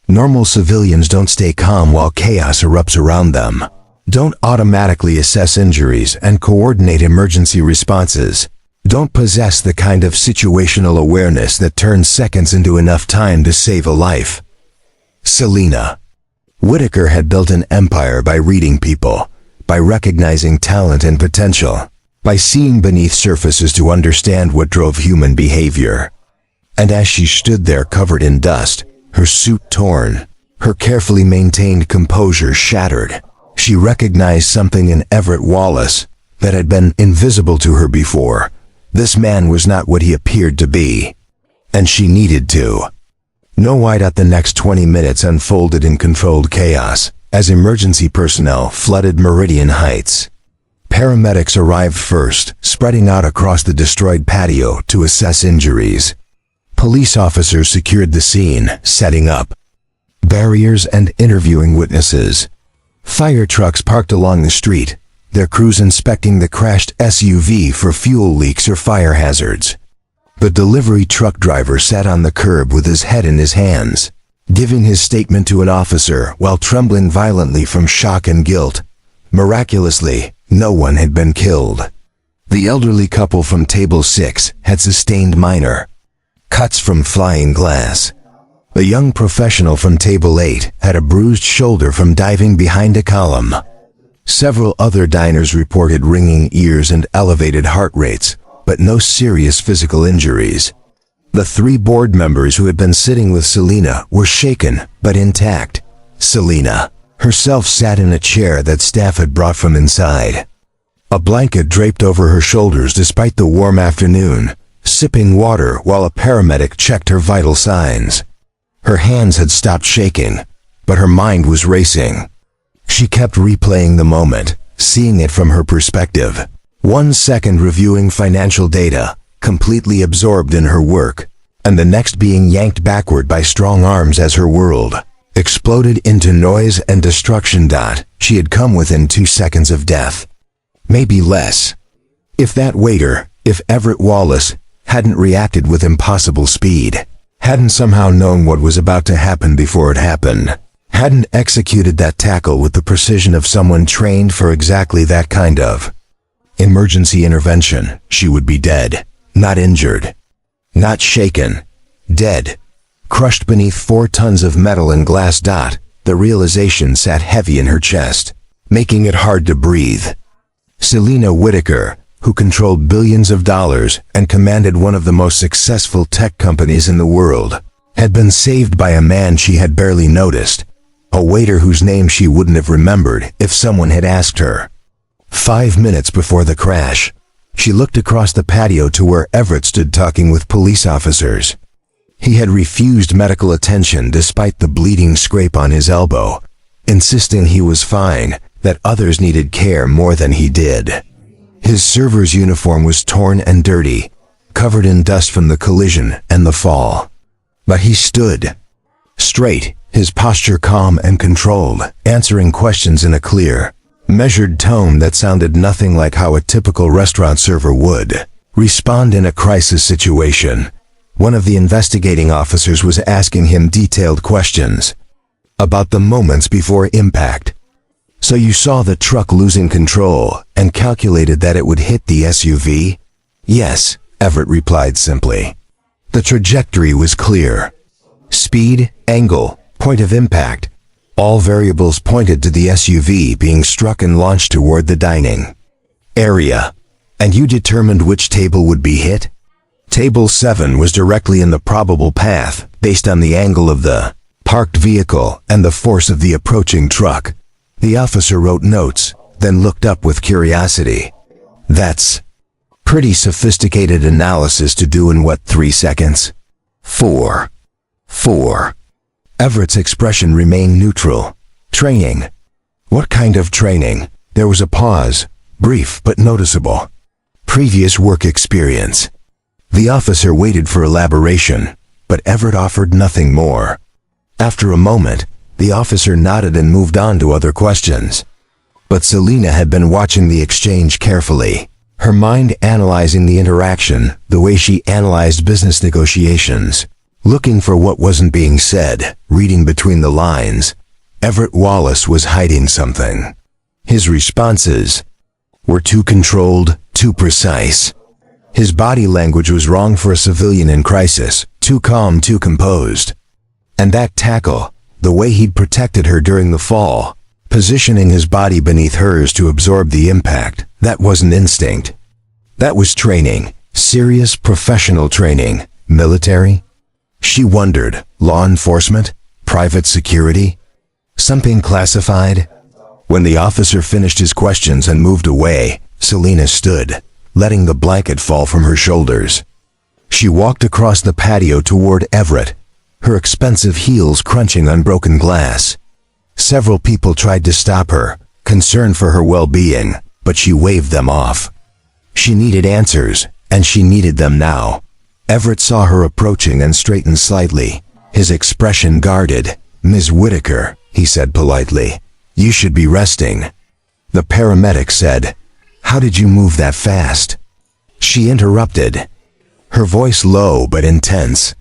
Speaker 1: Normal civilians don't stay calm while chaos erupts around them. Don't automatically assess injuries and coordinate emergency responses. Don't possess the kind of situational awareness that turns seconds into enough time to save a life. Selena Whitaker had built an empire by reading people, by recognizing talent and potential, by seeing beneath surfaces to understand what drove human behavior. And as she stood there covered in dust, her suit torn, her carefully maintained composure shattered, she recognized something in Everett Wallace that had been invisible to her before. This man was not what he appeared to be. And she needed to know why. The next 20 minutes unfolded in controlled chaos as emergency personnel flooded Meridian Heights. Paramedics arrived first, spreading out across the destroyed patio to assess injuries. Police officers secured the scene, setting up barriers and interviewing witnesses. Fire trucks parked along the street, their crews inspecting the crashed SUV for fuel leaks or fire hazards. The delivery truck driver sat on the curb with his head in his hands, giving his statement to an officer while trembling violently from shock and guilt. Miraculously, no one had been killed. The elderly couple from Table 6 had sustained minor cuts from flying glass. A young professional from Table 8 had a bruised shoulder from diving behind a column. Several other diners reported ringing ears and elevated heart rates, but no serious physical injuries. The three board members who had been sitting with Selena were shaken, but intact. Selena herself sat in a chair that staff had brought from inside. A blanket draped over her shoulders despite the warm afternoon, sipping water while a paramedic checked her vital signs. Her hands had stopped shaking, but her mind was racing. She kept replaying the moment, seeing it from her perspective. 1 second reviewing financial data, completely absorbed in her work, and the next being yanked backward by strong arms as her world exploded into noise and destruction. She had come within 2 seconds of death. Maybe less. If that waiter, if Everett Wallace, hadn't reacted with impossible speed, hadn't somehow known what was about to happen before it happened, hadn't executed that tackle with the precision of someone trained for exactly that kind of emergency intervention, she would be dead. Not injured. Not shaken. Dead. Crushed beneath 4 tons of metal and glass. The realization sat heavy in her chest, making it hard to breathe. Selena Whitaker, who controlled billions of dollars and commanded one of the most successful tech companies in the world, had been saved by a man she had barely noticed, a waiter whose name she wouldn't have remembered if someone had asked her. 5 minutes before the crash, she looked across the patio to where Everett stood talking with police officers. He had refused medical attention despite the bleeding scrape on his elbow, insisting he was fine, that others needed care more than he did. His server's uniform was torn and dirty, covered in dust from the collision and the fall. But he stood straight, his posture calm and controlled, answering questions in a clear, measured tone that sounded nothing like how a typical restaurant server would respond in a crisis situation. One of the investigating officers was asking him detailed questions about the moments before impact. "So you saw the truck losing control and calculated that it would hit the SUV?" "Yes, Everett replied simply. The trajectory was clear. Speed, angle, point of impact. All variables pointed to the SUV being struck and launched toward the dining area. And you determined which table would be hit? Table 7 was directly in the probable path, based on the angle of the parked vehicle and the force of the approaching truck. The officer wrote notes, then looked up with curiosity. That's pretty sophisticated analysis to do in what, 3 seconds? 4. Everett's expression remained neutral. Training. What kind of training? There was a pause, brief but noticeable. Previous work experience. The officer waited for elaboration, but Everett offered nothing more. After a moment, the officer nodded and moved on to other questions. But Selina had been watching the exchange carefully, her mind analyzing the interaction the way she analyzed business negotiations, looking for what wasn't being said, reading between the lines. Everett Wallace was hiding something. His responses were too controlled, too precise. His body language was wrong for a civilian in crisis, too calm, too composed. And that tackle, the way he'd protected her during the fall, positioning his body beneath hers to absorb the impact, that wasn't instinct. That was training, serious professional training, military. She wondered, law enforcement, private security, something classified? When the officer finished his questions and moved away, Selina stood, letting the blanket fall from her shoulders. She walked across the patio toward Everett, her expensive heels crunching on broken glass. Several people tried to stop her, concerned for her well-being, but she waved them off. She needed answers, and she needed them now. Everett saw her approaching and straightened slightly, his expression guarded. "Ms. Whitaker," he said politely, "you should be resting." The paramedic said, "How did you move that fast?" She interrupted, her voice low but intense.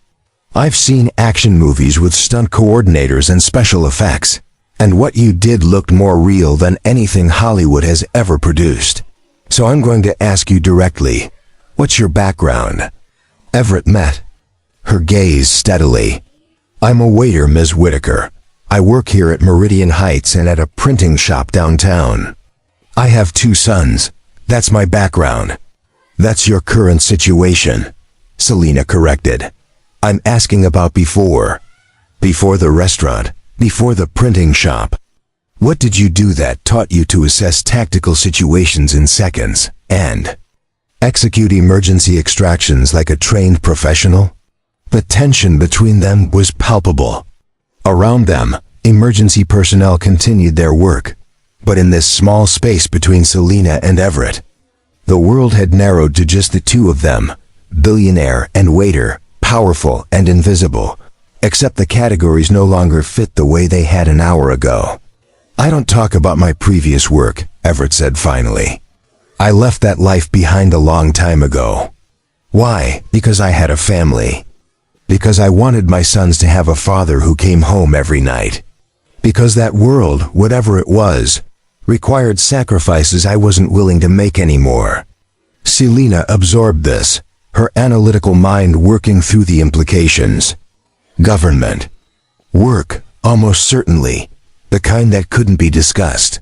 Speaker 1: "I've seen action movies with stunt coordinators and special effects, and what you did looked more real than anything Hollywood has ever produced. So I'm going to ask you directly, what's your background?" Everett met her gaze steadily. "I'm a waiter, Ms. Whitaker. I work here at Meridian Heights and at a printing shop downtown. I have 2 sons. That's my background." "That's your current situation," Selina corrected. "I'm asking about before. Before the restaurant, before the printing shop. What did you do that taught you to assess tactical situations in seconds, and execute emergency extractions like a trained professional?" The tension between them was palpable. Around them, emergency personnel continued their work, but in this small space between Selina and Everett, the world had narrowed to just the 2 of them, billionaire and waiter, powerful and invisible, except the categories no longer fit the way they had an hour ago. "I don't talk about my previous work," Everett said finally. "I left that life behind a long time ago. Why? Because I had a family. Because I wanted my sons to have a father who came home every night. Because that world, whatever it was, required sacrifices I wasn't willing to make anymore." Selina absorbed this, her analytical mind working through the implications. Government. Work, almost certainly. The kind that couldn't be discussed.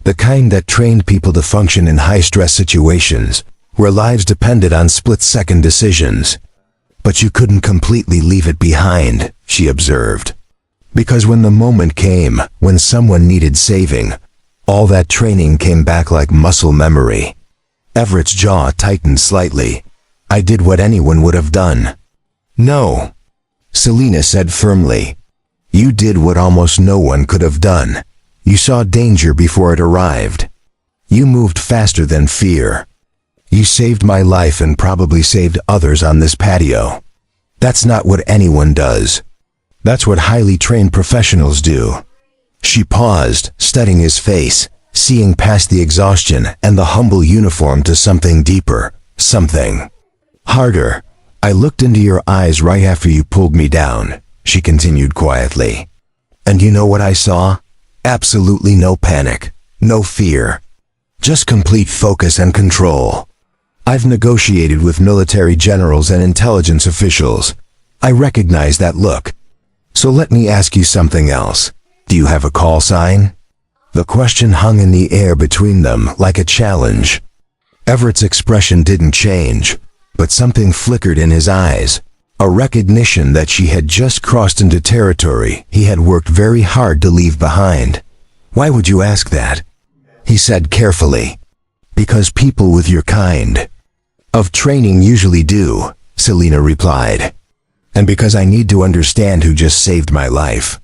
Speaker 1: The kind that trained people to function in high-stress situations, where lives depended on split-second decisions. But you couldn't completely leave it behind, she observed. Because when the moment came, when someone needed saving, all that training came back like muscle memory. Everett's jaw tightened slightly. "I did what anyone would have done." "No," Selina said firmly. "You did what almost no one could have done. You saw danger before it arrived. You moved faster than fear. You saved my life and probably saved others on this patio. That's not what anyone does. That's what highly trained professionals do." She paused, studying his face, seeing past the exhaustion and the humble uniform to something deeper, something harder. "I looked into your eyes right after you pulled me down," she continued quietly. "And you know what I saw? Absolutely no panic, no fear. Just complete focus and control. I've negotiated with military generals and intelligence officials. I recognize that look. So let me ask you something else. Do you have a call sign? The question hung in the air between them like a challenge. Everett's expression didn't change, but something flickered in his eyes. A recognition that she had just crossed into territory he had worked very hard to leave behind. Why would you ask that? He said carefully. Because people with your kind of training usually do, Selina replied. And because I need to understand who just saved my life.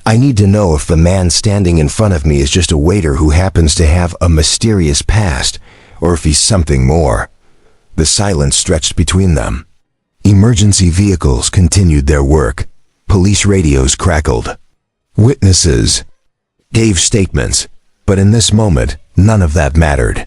Speaker 1: I need to know if the man standing in front of me is just a waiter who happens to have a mysterious past, or if he's something more. The silence stretched between them. Emergency vehicles continued their work. Police radios crackled. Witnesses gave statements, but in this moment, none of that mattered.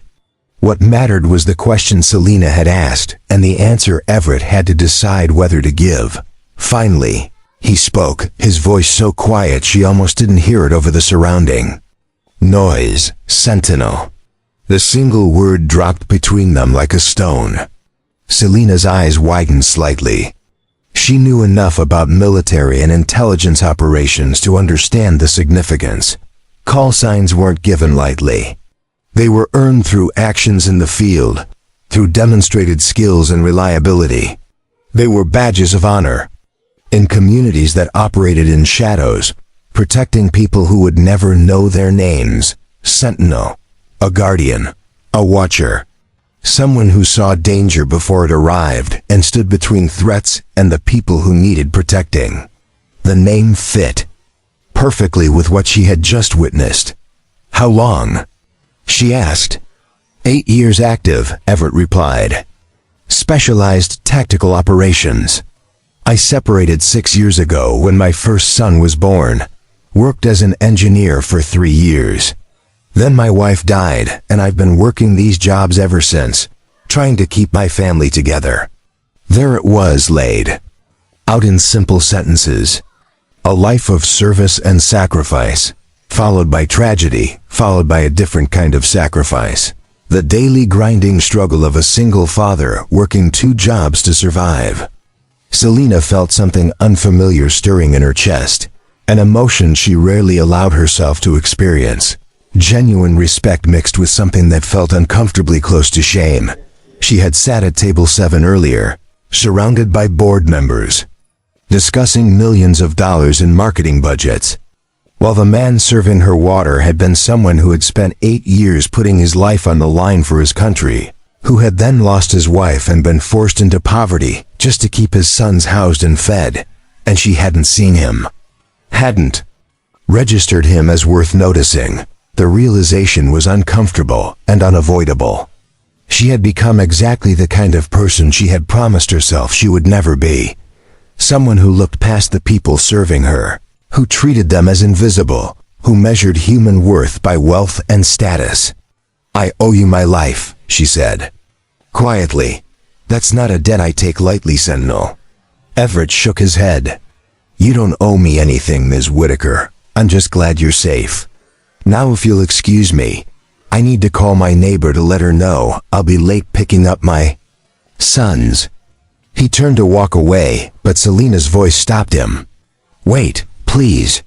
Speaker 1: What mattered was the question Selina had asked, and the answer Everett had to decide whether to give. Finally, he spoke, his voice so quiet she almost didn't hear it over the surrounding noise. Sentinel. The single word dropped between them like a stone. Selina's eyes widened slightly. She knew enough about military and intelligence operations to understand the significance. Call signs weren't given lightly. They were earned through actions in the field, through demonstrated skills and reliability. They were badges of honor. In communities that operated in shadows, protecting people who would never know their names. Sentinel. A guardian. A watcher. Someone who saw danger before it arrived and stood between threats and the people who needed protecting. The name fit perfectly with what she had just witnessed. How long? She asked. 8 years active, Everett replied. Specialized tactical operations. I separated 6 years ago when my first son was born. Worked as an engineer for 3 years. Then my wife died, and I've been working these jobs ever since, trying to keep my family together. There it was laid out in simple sentences. A life of service and sacrifice, followed by tragedy, followed by a different kind of sacrifice. The daily grinding struggle of a single father working 2 jobs to survive. Selina felt something unfamiliar stirring in her chest, an emotion she rarely allowed herself to experience. Genuine respect mixed with something that felt uncomfortably close to shame. She had sat at table 7 earlier, surrounded by board members, discussing millions of dollars in marketing budgets, while the man serving her water had been someone who had spent 8 years putting his life on the line for his country, who had then lost his wife and been forced into poverty just to keep his sons housed and fed, and she hadn't seen him. Hadn't registered him as worth noticing. The realization was uncomfortable and unavoidable. She had become exactly the kind of person she had promised herself she would never be. Someone who looked past the people serving her, who treated them as invisible, who measured human worth by wealth and status. I owe you my life, she said. Quietly. That's not a debt I take lightly, Sentinel. Everett shook his head. You don't owe me anything, Ms. Whitaker. I'm just glad you're safe. Now if you'll excuse me, I need to call my neighbor to let her know I'll be late picking up my sons. He turned to walk away, but Selina's voice stopped him. Wait, please.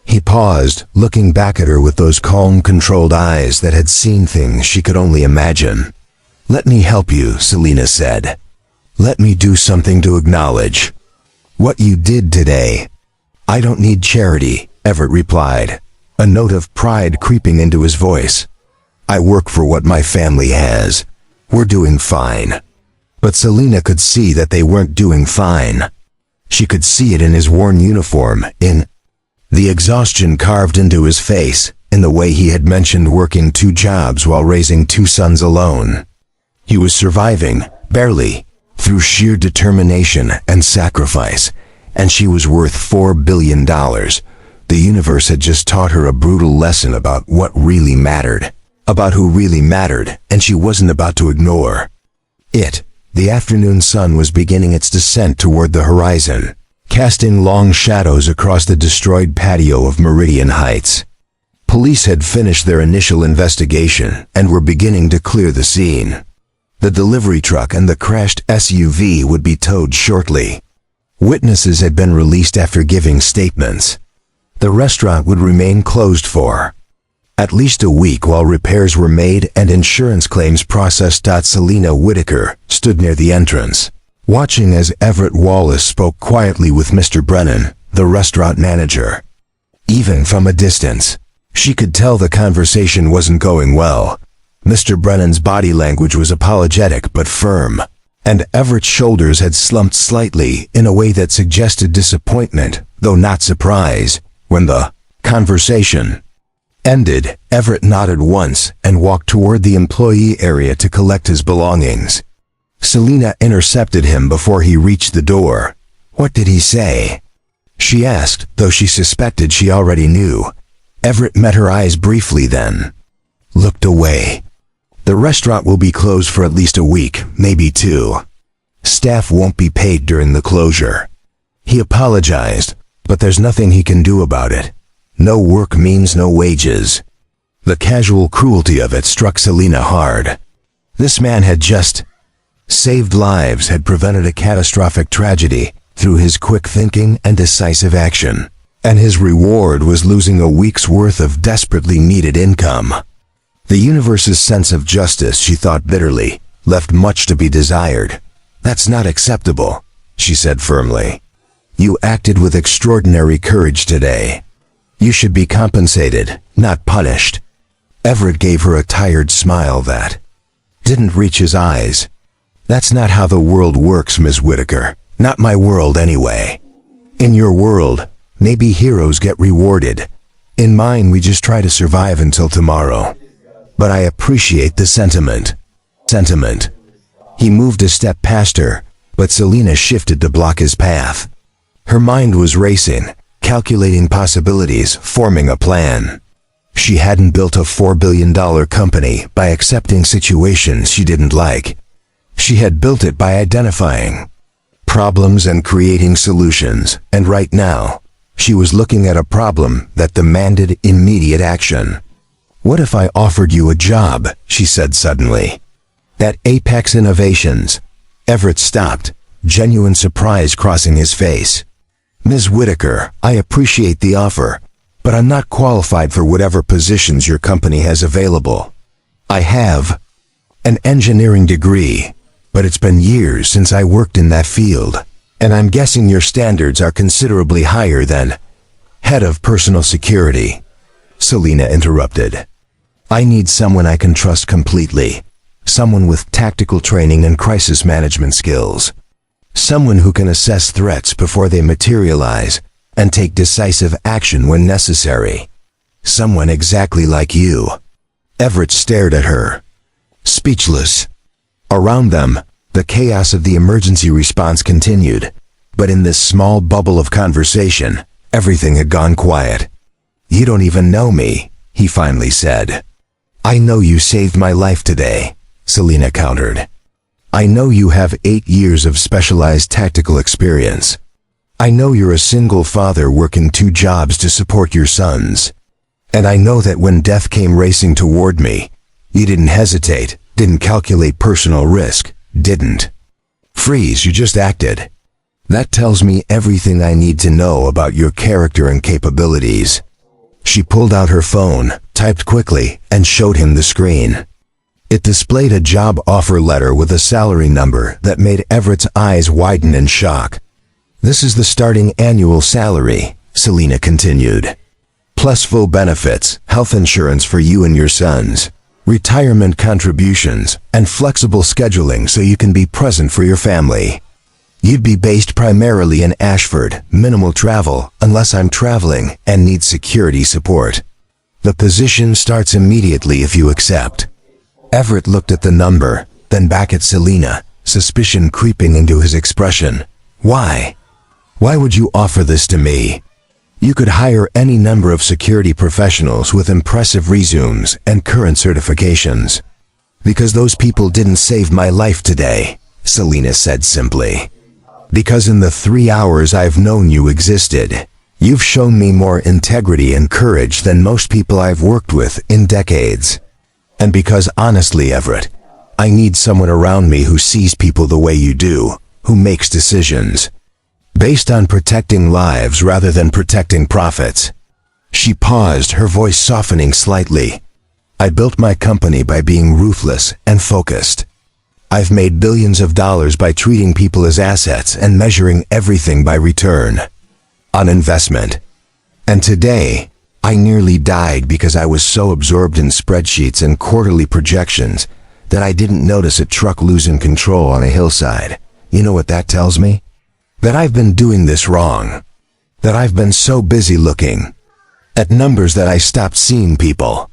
Speaker 1: He paused, looking back at her with those calm, controlled eyes that had seen things she could only imagine. Let me help you, Selina said. Let me do something to acknowledge what you did today. I don't need charity, Everett replied, a note of pride creeping into his voice. I work for what my family has. We're doing fine. But Selina could see that they weren't doing fine. She could see it in his worn uniform, in the exhaustion carved into his face, in the way he had mentioned working 2 jobs while raising 2 sons alone. He was surviving, barely, through sheer determination and sacrifice, and she was worth $4 billion. The universe had just taught her a brutal lesson about what really mattered, about who really mattered, and she wasn't about to ignore it. The afternoon sun was beginning its descent toward the horizon, casting long shadows across the destroyed patio of Meridian Heights. Police had finished their initial investigation and were beginning to clear the scene. The delivery truck and the crashed SUV would be towed shortly. Witnesses had been released after giving statements. The restaurant would remain closed for at least a week while repairs were made and insurance claims processed. Selena Whitaker stood near the entrance, watching as Everett Wallace spoke quietly with Mr. Brennan, the restaurant manager. Even from a distance, she could tell the conversation wasn't going well. Mr. Brennan's body language was apologetic but firm, and Everett's shoulders had slumped slightly in a way that suggested disappointment, though not surprise. When the conversation ended, Everett nodded once and walked toward the employee area to collect his belongings. Selena intercepted him before he reached the door. "What did he say?" she asked, though she suspected she already knew. Everett met her eyes briefly, then looked away. "The restaurant will be closed for at least a week, maybe 2. Staff won't be paid during the closure." He apologized, but there's nothing he can do about it. No work means no wages. The casual cruelty of it struck Selena hard. This man had just saved lives, had prevented a catastrophic tragedy through his quick thinking and decisive action, and his reward was losing a week's worth of desperately needed income. The universe's sense of justice, she thought bitterly, left much to be desired. "That's not acceptable," she said firmly. "You acted with extraordinary courage today. You should be compensated, not punished." Everett gave her a tired smile that didn't reach his eyes. "That's not how the world works, Ms. Whitaker. Not my world, anyway. In your world, maybe heroes get rewarded. In mine, we just try to survive until tomorrow. But I appreciate the sentiment." He moved a step past her, but Selena shifted to block his path. Her mind was racing, calculating possibilities, forming a plan. She hadn't built a $4 billion company by accepting situations she didn't like. She had built it by identifying problems and creating solutions, and right now, she was looking at a problem that demanded immediate action. "What if I offered you a job?" she said suddenly. "At Apex Innovations." Everett stopped, genuine surprise crossing his face. "Ms. Whitaker, I appreciate the offer, but I'm not qualified for whatever positions your company has available. I have an engineering degree, but it's been years since I worked in that field, and I'm guessing your standards are considerably higher than head of personal security." Selena interrupted. "I need someone I can trust completely, someone with tactical training and crisis management skills, someone who can assess threats before they materialize and take decisive action when necessary. Someone exactly like you." Everett stared at her, speechless. Around them, the chaos of the emergency response continued, but in this small bubble of conversation, everything had gone quiet. "You don't even know me," he finally said. "I know you saved my life today," Selena countered. "I know you have 8 years of specialized tactical experience. I know you're a single father working 2 jobs to support your sons. And I know that when death came racing toward me, you didn't hesitate, didn't calculate personal risk, didn't freeze, you just acted. That tells me everything I need to know about your character and capabilities." She pulled out her phone, typed quickly, and showed him the screen. It displayed a job offer letter with a salary number that made Everett's eyes widen in shock. "This is the starting annual salary," Selena continued. "Plus full benefits, health insurance for you and your sons, retirement contributions, and flexible scheduling so you can be present for your family. You'd be based primarily in Ashford, minimal travel, unless I'm traveling and need security support. The position starts immediately if you accept." Everett looked at the number, then back at Selena, suspicion creeping into his expression. "Why? Why would you offer this to me? You could hire any number of security professionals with impressive resumes and current certifications." "Because those people didn't save my life today," Selena said simply. "Because in the 3 hours I've known you existed, you've shown me more integrity and courage than most people I've worked with in decades. And because honestly, Everett, I need someone around me who sees people the way you do, who makes decisions based on protecting lives rather than protecting profits. She paused, her voice softening slightly. I built my company by being ruthless and focused. I've made billions of dollars by treating people as assets and measuring everything by return on investment. And today, I nearly died because I was so absorbed in spreadsheets and quarterly projections that I didn't notice a truck losing control on a hillside. You know what that tells me? That I've been doing this wrong. That I've been so busy looking at numbers that I stopped seeing people.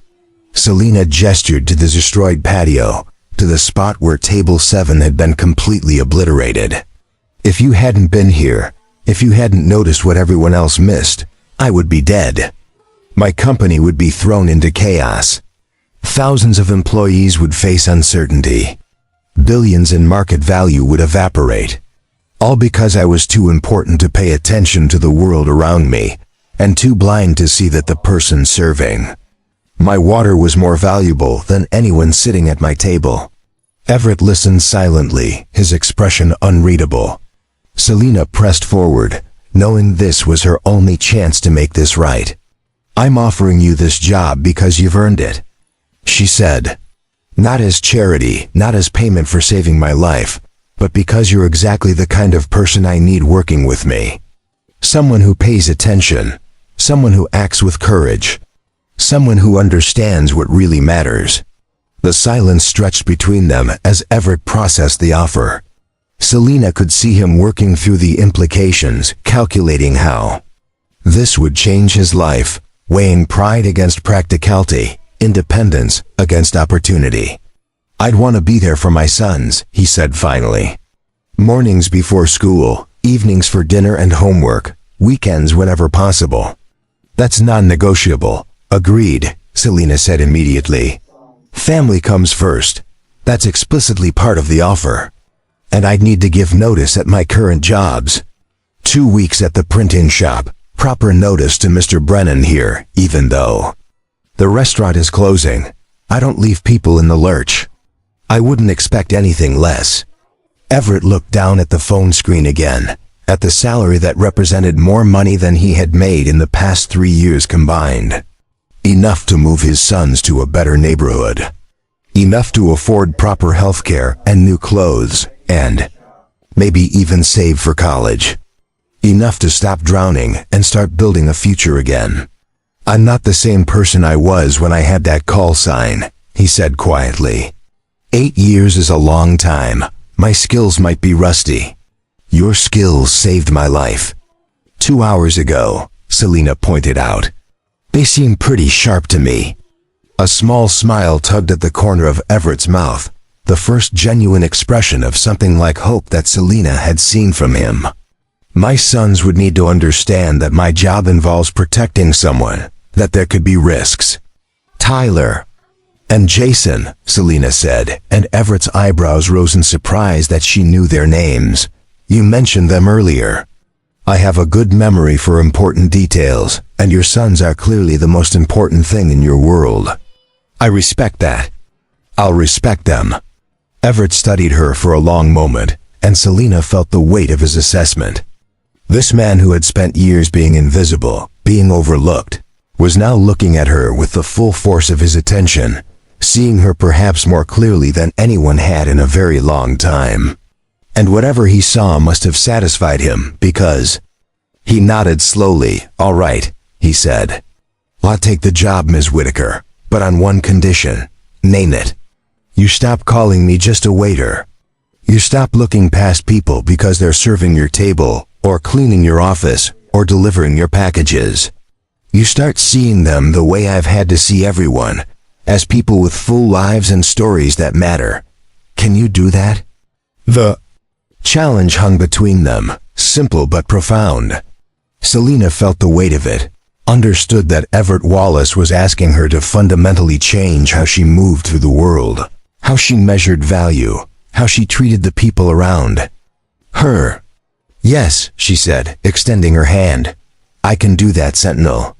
Speaker 1: Selena gestured to the destroyed patio, to the spot where Table 7 had been completely obliterated. If you hadn't been here, if you hadn't noticed what everyone else missed, I would be dead. My company would be thrown into chaos. Thousands of employees would face uncertainty. Billions in market value would evaporate. All because I was too important to pay attention to the world around me, and too blind to see that the person serving my water was more valuable than anyone sitting at my table. Everett listened silently, his expression unreadable. Selena pressed forward, knowing this was her only chance to make this right. I'm offering you this job because you've earned it, she said. Not as charity, not as payment for saving my life, but because you're exactly the kind of person I need working with me. Someone who pays attention, someone who acts with courage, someone who understands what really matters. The silence stretched between them as Everett processed the offer. Selena could see him working through the implications, calculating how this would change his life, weighing pride against practicality, independence against opportunity. I'd want to be there for my sons, he said finally. Mornings before school, evenings for dinner and homework, weekends whenever possible. That's non-negotiable. Agreed, Selena said immediately. Family comes first. That's explicitly part of the offer. And I'd need to give notice at my current jobs. 2 weeks at the printing shop, proper notice to Mr. Brennan here, even though the restaurant is closing. I don't leave people in the lurch. I wouldn't expect anything less. Everett looked down at the phone screen again, at the salary that represented more money than he had made in the past 3 years combined. Enough to move his sons to a better neighborhood. Enough to afford proper health care and new clothes, and maybe even save for college. Enough to stop drowning and start building a future again. I'm not the same person I was when I had that call sign, he said quietly. 8 years is a long time. My skills might be rusty. Your skills saved my life. 2 hours ago, Selena pointed out. They seem pretty sharp to me. A small smile tugged at the corner of Everett's mouth, the first genuine expression of something like hope that Selena had seen from him. My sons would need to understand that my job involves protecting someone, that there could be risks. Tyler and Jason, Selena said, and Everett's eyebrows rose in surprise that she knew their names. You mentioned them earlier. I have a good memory for important details, and your sons are clearly the most important thing in your world. I respect that. I'll respect them. Everett studied her for a long moment, and Selena felt the weight of his assessment. This man who had spent years being invisible, being overlooked, was now looking at her with the full force of his attention, seeing her perhaps more clearly than anyone had in a very long time. And whatever he saw must have satisfied him, because he nodded slowly. All right, he said. I'll take the job, Ms. Whitaker, but on one condition. Name it. You stop calling me just a waiter. You stop looking past people because they're serving your table, or cleaning your office, or delivering your packages. You start seeing them the way I've had to see everyone, as people with full lives and stories that matter. Can you do that? The challenge hung between them, simple but profound. Selena felt the weight of it, understood that Everett Wallace was asking her to fundamentally change how she moved through the world, how she measured value, how she treated the people around her. Yes, she said, extending her hand. I can do that, Sentinel.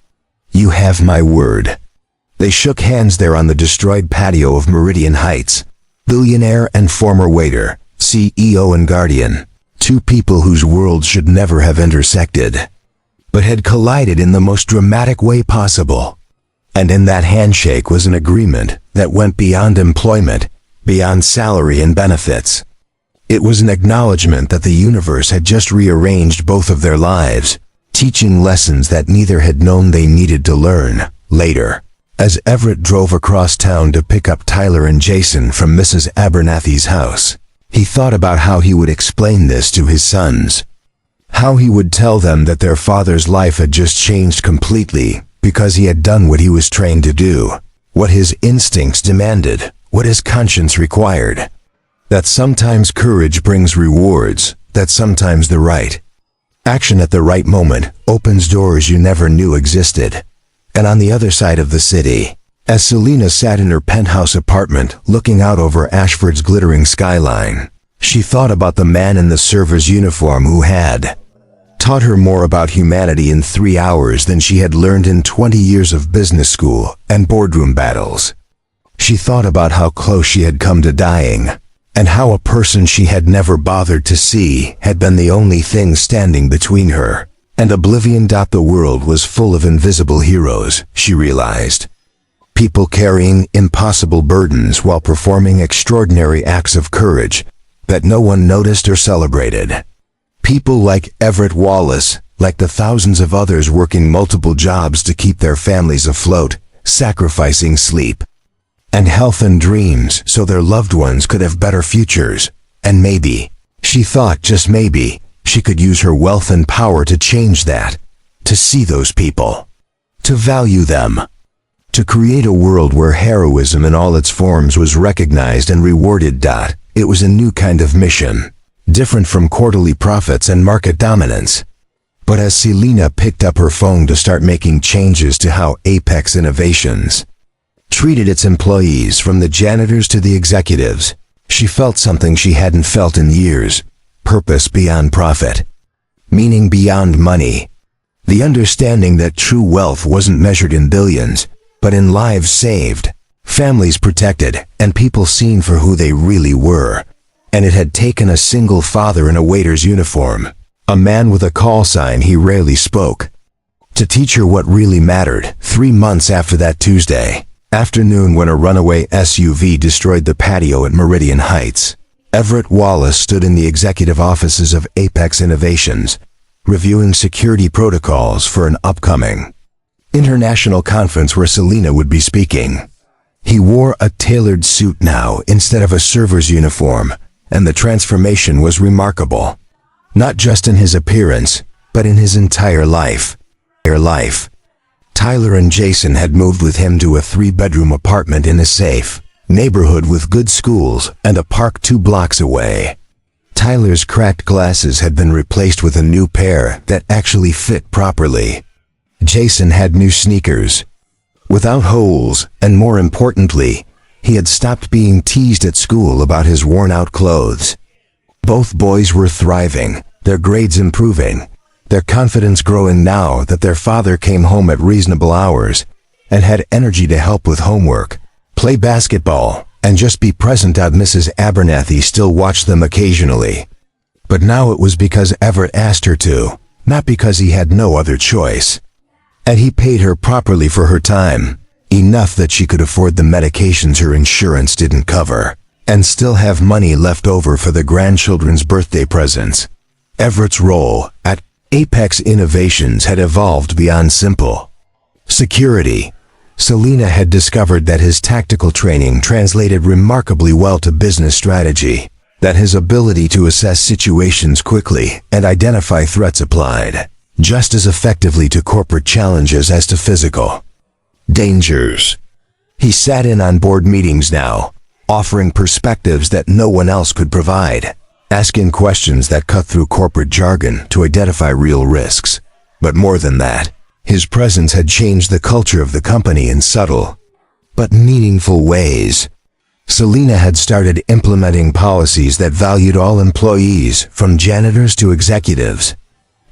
Speaker 1: You have my word. They shook hands there on the destroyed patio of Meridian Heights. Billionaire and former waiter, CEO and guardian, two people whose worlds should never have intersected, but had collided in the most dramatic way possible. And in that handshake was an agreement that went beyond employment, beyond salary and benefits. It was an acknowledgement that the universe had just rearranged both of their lives, teaching lessons that neither had known they needed to learn. Later, as Everett drove across town to pick up Tyler and Jason from Mrs. Abernathy's house, he thought about how he would explain this to his sons. How he would tell them that their father's life had just changed completely because he had done what he was trained to do, what his instincts demanded, what his conscience required. That sometimes courage brings rewards, that sometimes the right action at the right moment opens doors you never knew existed. And on the other side of the city, as Selena sat in her penthouse apartment looking out over Ashford's glittering skyline, she thought about the man in the server's uniform who had taught her more about humanity in 3 hours than she had learned in 20 years of business school and boardroom battles. She thought about how close she had come to dying, and how a person she had never bothered to see had been the only thing standing between her and oblivion. The world was full of invisible heroes, she realized. People carrying impossible burdens while performing extraordinary acts of courage that no one noticed or celebrated. People like Everett Wallace, like the thousands of others working multiple jobs to keep their families afloat, sacrificing sleep and health and dreams so their loved ones could have better futures. And maybe, she thought just maybe, she could use her wealth and power to change that, to see those people, to value them, to create a world where heroism in all its forms was recognized and rewarded. It was a new kind of mission, different from quarterly profits and market dominance. But as Selena picked up her phone to start making changes to how Apex Innovations treated its employees, from the janitors to the executives, she felt something she hadn't felt in years: purpose beyond profit, meaning beyond money. The understanding that true wealth wasn't measured in billions, but in lives saved, families protected, and people seen for who they really were. And it had taken a single father in a waiter's uniform, a man with a call sign he rarely spoke, to teach her what really mattered. 3 months after that Tuesday afternoon when a runaway SUV destroyed the patio at Meridian Heights, Everett Wallace stood in the executive offices of Apex Innovations, reviewing security protocols for an upcoming international conference where Selena would be speaking. He wore a tailored suit now instead of a server's uniform, and the transformation was remarkable. Not just in his appearance, but in his entire life. Tyler and Jason had moved with him to a 3-bedroom apartment in a safe neighborhood with good schools and a park 2 blocks away. Tyler's cracked glasses had been replaced with a new pair that actually fit properly. Jason had new sneakers, without holes, and more importantly, he had stopped being teased at school about his worn-out clothes. Both boys were thriving, their grades improving, their confidence growing now that their father came home at reasonable hours and had energy to help with homework, play basketball, and just be present. Mrs. Abernathy still watched them occasionally. But now it was because Everett asked her to, not because he had no other choice. And he paid her properly for her time, enough that she could afford the medications her insurance didn't cover, and still have money left over for the grandchildren's birthday presents. Everett's role at Apex Innovations had evolved beyond simple security. Selena had discovered that his tactical training translated remarkably well to business strategy, that his ability to assess situations quickly and identify threats applied just as effectively to corporate challenges as to physical dangers. He sat in on board meetings now, offering perspectives that no one else could provide, asking questions that cut through corporate jargon to identify real risks. But more than that, his presence had changed the culture of the company in subtle but meaningful ways. Selena had started implementing policies that valued all employees, from janitors to executives.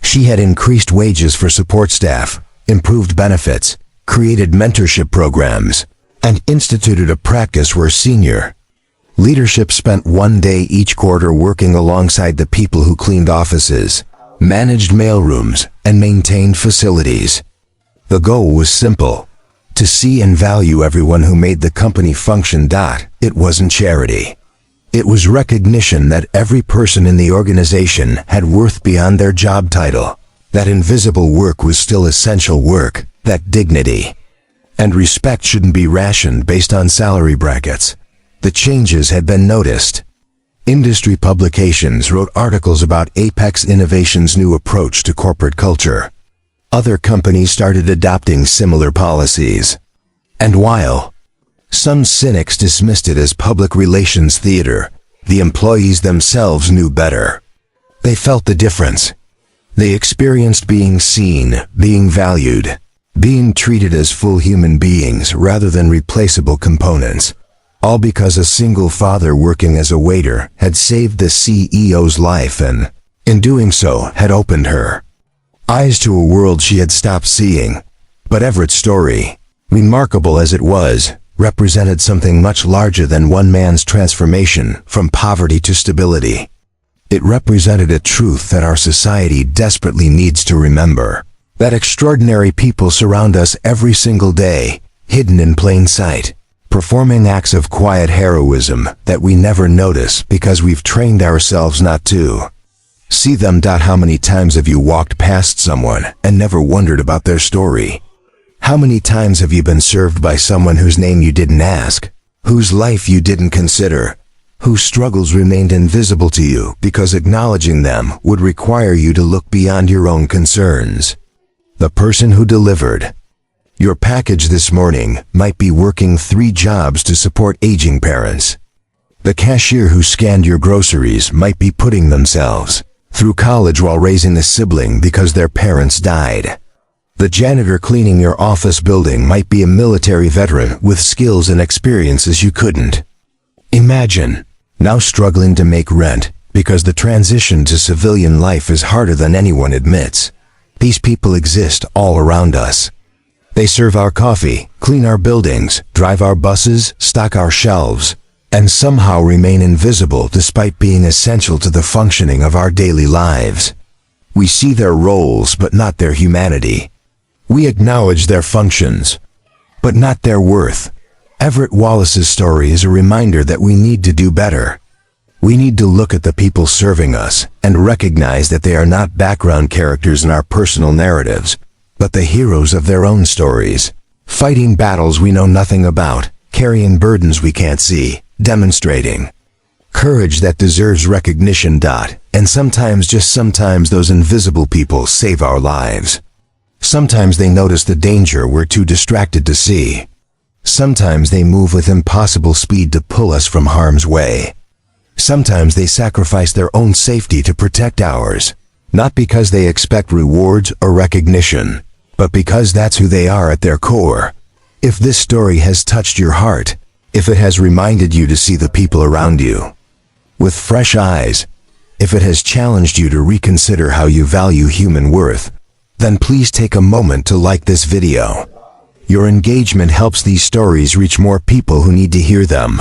Speaker 1: She had increased wages for support staff, improved benefits, created mentorship programs, and instituted a practice where senior Leadership spent one day each quarter working alongside the people who cleaned offices, managed mailrooms, and maintained facilities. The goal was simple: to see and value everyone who made the company function. It wasn't charity. It was recognition that every person in the organization had worth beyond their job title, that invisible work was still essential work, that dignity and respect shouldn't be rationed based on salary brackets. The changes had been noticed. Industry publications wrote articles about Apex Innovation's new approach to corporate culture. Other companies started adopting similar policies. And while some cynics dismissed it as public relations theater, the employees themselves knew better. They felt the difference. They experienced being seen, being valued, being treated as full human beings rather than replaceable components. All because a single father working as a waiter had saved the CEO's life and, in doing so, had opened her eyes to a world she had stopped seeing. But Everett's story, remarkable as it was, represented something much larger than one man's transformation from poverty to stability. It represented a truth that our society desperately needs to remember: that extraordinary people surround us every single day, hidden in plain sight, performing acts of quiet heroism that we never notice because we've trained ourselves not to see them. How many times have you walked past someone and never wondered about their story? How many times have you been served by someone whose name you didn't ask, whose life you didn't consider, whose struggles remained invisible to you because acknowledging them would require you to look beyond your own concerns? The person who delivered your package this morning might be working 3 jobs to support aging parents. The cashier who scanned your groceries might be putting themselves through college while raising a sibling because their parents died. The janitor cleaning your office building might be a military veteran with skills and experiences you couldn't imagine, now struggling to make rent because the transition to civilian life is harder than anyone admits. These people exist all around us. They serve our coffee, clean our buildings, drive our buses, stock our shelves, and somehow remain invisible despite being essential to the functioning of our daily lives. We see their roles but not their humanity. We acknowledge their functions, but not their worth. Everett Wallace's story is a reminder that we need to do better. We need to look at the people serving us and recognize that they are not background characters in our personal narratives, but the heroes of their own stories, fighting battles we know nothing about, carrying burdens we can't see, demonstrating courage that deserves recognition. And sometimes, just sometimes, those invisible people save our lives. Sometimes they notice the danger we're too distracted to see. Sometimes they move with impossible speed to pull us from harm's way. Sometimes they sacrifice their own safety to protect ours, not because they expect rewards or recognition, but because that's who they are at their core. If this story has touched your heart, if it has reminded you to see the people around you with fresh eyes, if it has challenged you to reconsider how you value human worth, then please take a moment to like this video. Your engagement helps these stories reach more people who need to hear them.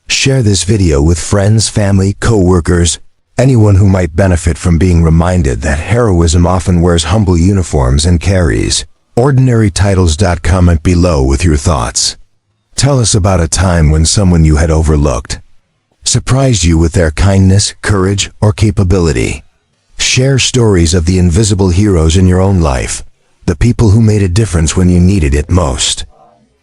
Speaker 1: Share this video with friends, family, co-workers, anyone who might benefit from being reminded that heroism often wears humble uniforms and carries ordinary titles. Comment below with your thoughts. Tell us about a time when someone you had overlooked surprised you with their kindness, courage, or capability. Share stories of the invisible heroes in your own life, the people who made a difference when you needed it most.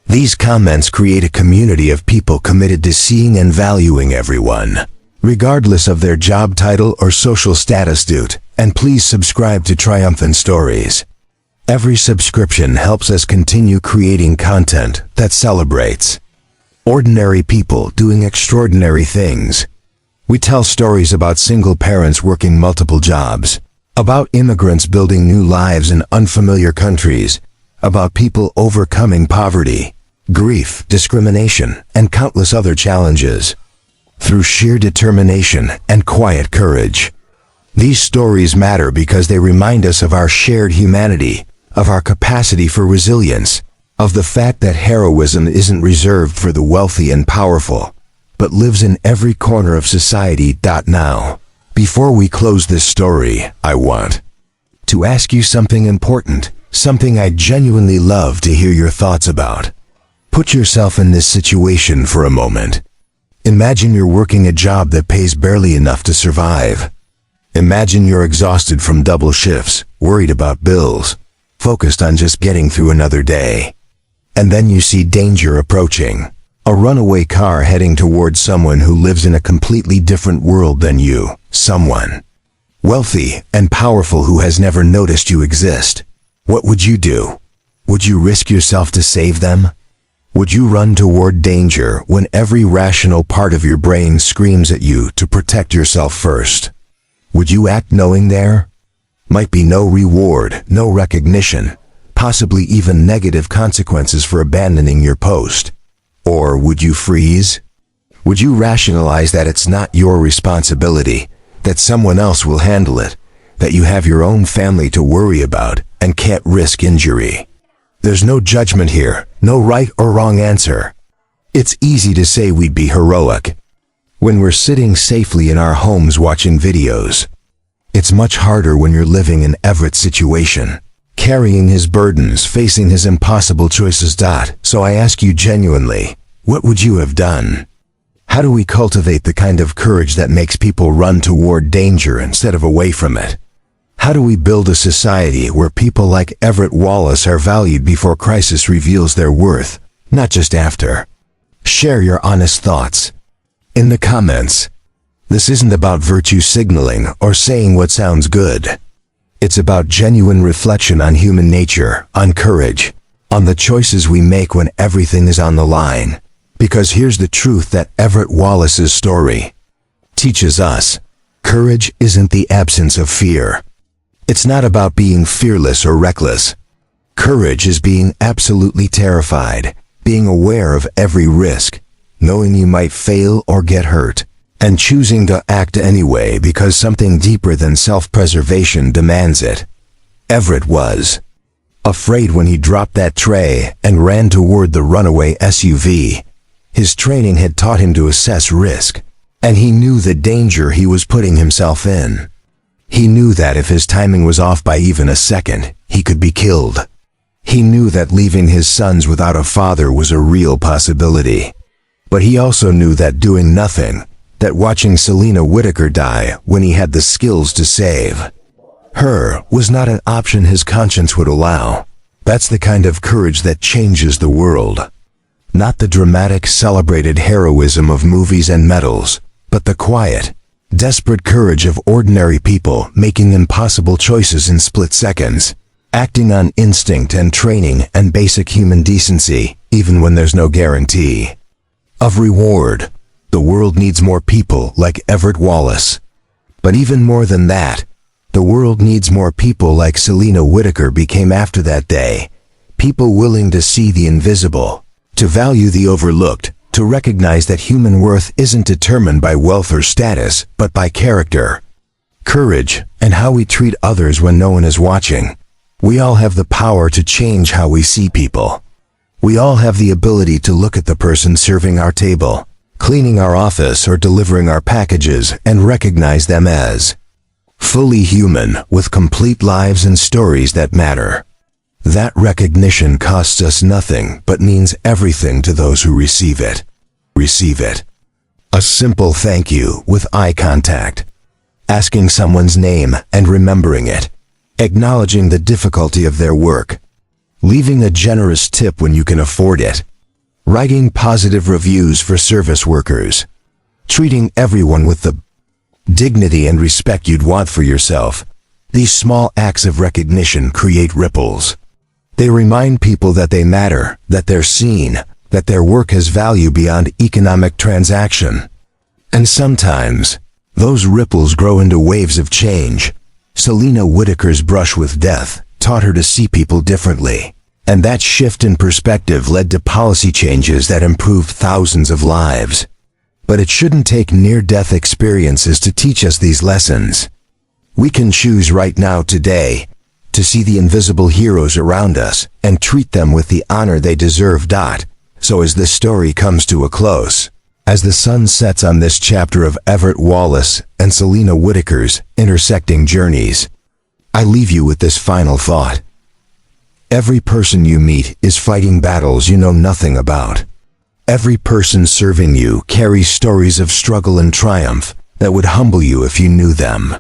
Speaker 1: These comments create a community of people committed to seeing and valuing everyone, regardless of their job title or social status. And please subscribe to Triumphant Stories. Every subscription helps us continue creating content that celebrates ordinary people doing extraordinary things. We tell stories about single parents working multiple jobs, about immigrants building new lives in unfamiliar countries, about people overcoming poverty, grief, discrimination, and countless other challenges through sheer determination and quiet courage. These stories matter because they remind us of our shared humanity, of our capacity for resilience, of the fact that heroism isn't reserved for the wealthy and powerful, but lives in every corner of society. Now, before we close this story, I want to ask you something important, something I genuinely love to hear your thoughts about. Put yourself in this situation for a moment. Imagine you're working a job that pays barely enough to survive. Imagine you're exhausted from double shifts, worried about bills, focused on just getting through another day. And then you see danger approaching. A runaway car heading towards someone who lives in a completely different world than you. Someone wealthy and powerful who has never noticed you exist. What would you do? Would you risk yourself to save them? Would you run toward danger when every rational part of your brain screams at you to protect yourself first? Would you act knowing there might be no reward, no recognition, possibly even negative consequences for abandoning your post? Or would you freeze? Would you rationalize that it's not your responsibility, that someone else will handle it, that you have your own family to worry about and can't risk injury? There's no judgment here, no right or wrong answer. It's easy to say we'd be heroic when we're sitting safely in our homes watching videos. It's much harder when you're living in Everett's situation, carrying his burdens, facing his impossible choices. So I ask you genuinely, what would you have done? How do we cultivate the kind of courage that makes people run toward danger instead of away from it? How do we build a society where people like Everett Wallace are valued before crisis reveals their worth, not just after? Share your honest thoughts in the comments. This isn't about virtue signaling or saying what sounds good. It's about genuine reflection on human nature, on courage, on the choices we make when everything is on the line. Because here's the truth that Everett Wallace's story teaches us. Courage isn't the absence of fear. It's not about being fearless or reckless. Courage is being absolutely terrified, being aware of every risk, knowing you might fail or get hurt, and choosing to act anyway because something deeper than self-preservation demands it. Everett was afraid when he dropped that tray and ran toward the runaway SUV. His training had taught him to assess risk, and he knew the danger he was putting himself in. He knew that if his timing was off by even a second, he could be killed. He knew that leaving his sons without a father was a real possibility. But he also knew that doing nothing, that watching Selena Whitaker die when he had the skills to save her, was not an option his conscience would allow. That's the kind of courage that changes the world. Not the dramatic, celebrated heroism of movies and medals, but the quiet, desperate courage of ordinary people making impossible choices in split seconds, acting on instinct and training and basic human decency, even when there's no guarantee of reward. The world needs more people like Everett Wallace. But even more than that, the world needs more people like Selena Whitaker became after that day. People willing to see the invisible, to value the overlooked, to recognize that human worth isn't determined by wealth or status, but by character, courage, and how we treat others when no one is watching. We all have the power to change how we see people. We all have the ability to look at the person serving our table, cleaning our office, or delivering our packages and recognize them as fully human, with complete lives and stories that matter. That recognition costs us nothing but means everything to those who receive it. A simple thank you with eye contact, asking someone's name and remembering it, acknowledging the difficulty of their work, leaving a generous tip when you can afford it, writing positive reviews for service workers, treating everyone with the dignity and respect you'd want for yourself. These small acts of recognition create ripples. They remind people that they matter, that they're seen, that their work has value beyond economic transaction. And sometimes, those ripples grow into waves of change. Selena Whitaker's brush with death taught her to see people differently, and that shift in perspective led to policy changes that improved thousands of lives. But it shouldn't take near-death experiences to teach us these lessons. We can choose right now, today, to see the invisible heroes around us and treat them with the honor they deserve. So as this story comes to a close, As the sun sets on this chapter of Everett Wallace and Selena Whitaker's intersecting journeys, I leave you with this final thought. Every person you meet is fighting battles you know nothing about. Every person serving you carries stories of struggle and triumph that would humble you if you knew them.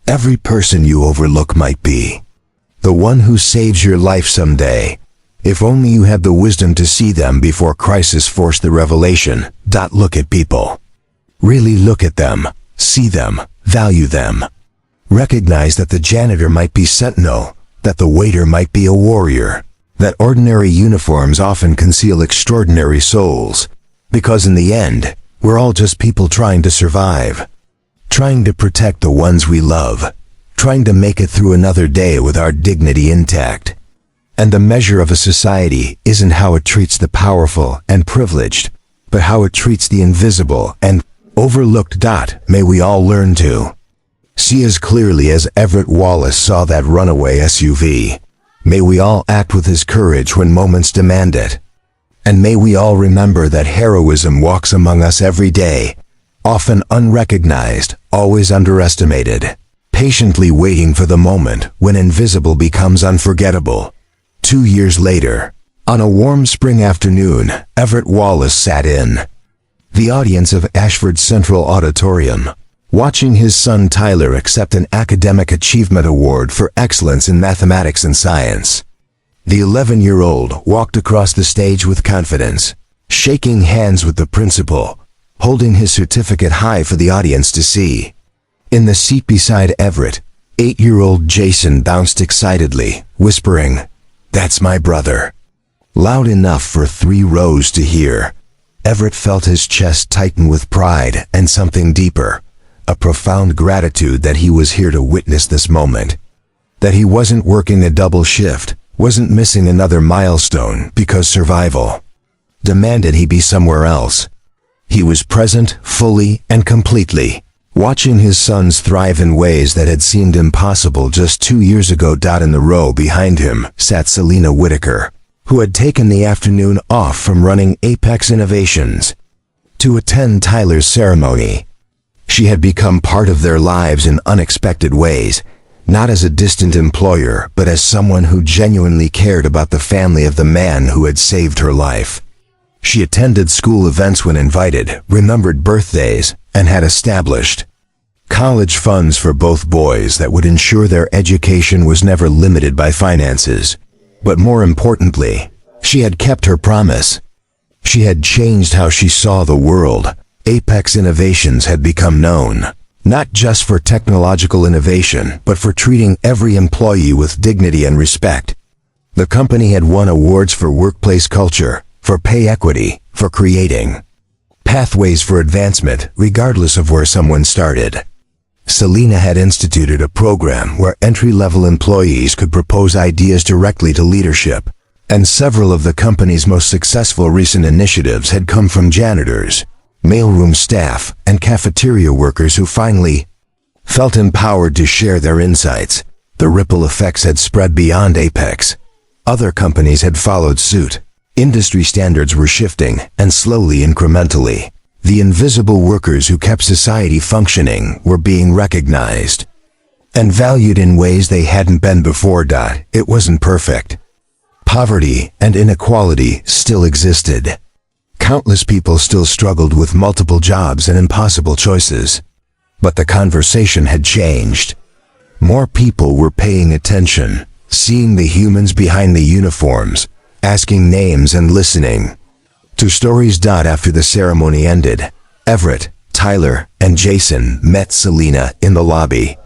Speaker 1: Every person you overlook might be the one who saves your life someday, if only you had the wisdom to see them before crisis forced the revelation. Look at people. Really look at them, see them, value them. Recognize that the janitor might be sentinel, that the waiter might be a warrior, that ordinary uniforms often conceal extraordinary souls, because in the end, we're all just people trying to survive, trying to protect the ones we love, trying to make it through another day with our dignity intact. And the measure of a society isn't how it treats the powerful and privileged, but how it treats the invisible and overlooked. May we all learn to see as clearly as Everett Wallace saw that runaway SUV. May we all act with his courage when moments demand it. And may we all remember that heroism walks among us every day, often unrecognized, always underestimated, patiently waiting for the moment when invisible becomes unforgettable. 2 years later, on a warm spring afternoon, Everett Wallace sat in the audience of Ashford Central Auditorium, watching his son Tyler accept an Academic Achievement Award for excellence in mathematics and science. The 11-year-old walked across the stage with confidence, shaking hands with the principal, holding his certificate high for the audience to see. In the seat beside Everett, 8-year-old Jason bounced excitedly, whispering, "That's my brother," loud enough for 3 rows to hear. Everett felt his chest tighten with pride and something deeper, a profound gratitude that he was here to witness this moment, that he wasn't working a double shift, wasn't missing another milestone because survival demanded he be somewhere else. He was present fully and completely, watching his sons thrive in ways that had seemed impossible just 2 years ago. In the row behind him sat Selena Whitaker, who had taken the afternoon off from running Apex Innovations to attend Tyler's ceremony. She had become part of their lives in unexpected ways, not as a distant employer, but as someone who genuinely cared about the family of the man who had saved her life. She attended school events when invited, remembered birthdays, and had established college funds for both boys that would ensure their education was never limited by finances. But more importantly, she had kept her promise. She had changed how she saw the world. Apex Innovations had become known, not just for technological innovation, but for treating every employee with dignity and respect. The company had won awards for workplace culture, for pay equity, for creating pathways for advancement, regardless of where someone started. Selena had instituted a program where entry-level employees could propose ideas directly to leadership, and several of the company's most successful recent initiatives had come from janitors, mailroom staff, and cafeteria workers who finally felt empowered to share their insights. The ripple effects had spread beyond Apex. Other companies had followed suit. Industry standards were shifting, and slowly, incrementally, the invisible workers who kept society functioning were being recognized and valued in ways they hadn't been before. It wasn't perfect. Poverty and inequality still existed. Countless people still struggled with multiple jobs and impossible choices. But the conversation had changed. More people were paying attention, seeing the humans behind the uniforms, asking names and listening to stories. After the ceremony ended, Everett, Tyler, and Jason met Selena in the lobby.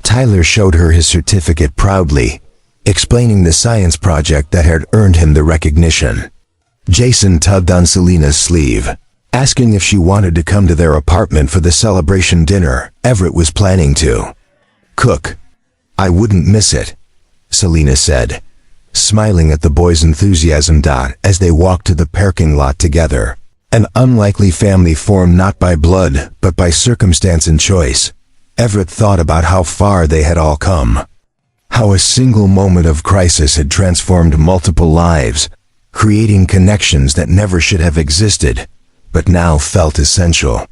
Speaker 1: Tyler showed her his certificate proudly, explaining the science project that had earned him the recognition. Jason tugged on Selena's sleeve, asking if she wanted to come to their apartment for the celebration dinner Everett was planning to cook. "I wouldn't miss it," Selena said, smiling at the boy's enthusiasm. As they walked to the parking lot together, an unlikely family formed not by blood, but by circumstance and choice, Everett thought about how far they had all come. How a single moment of crisis had transformed multiple lives, creating connections that never should have existed, but now felt essential.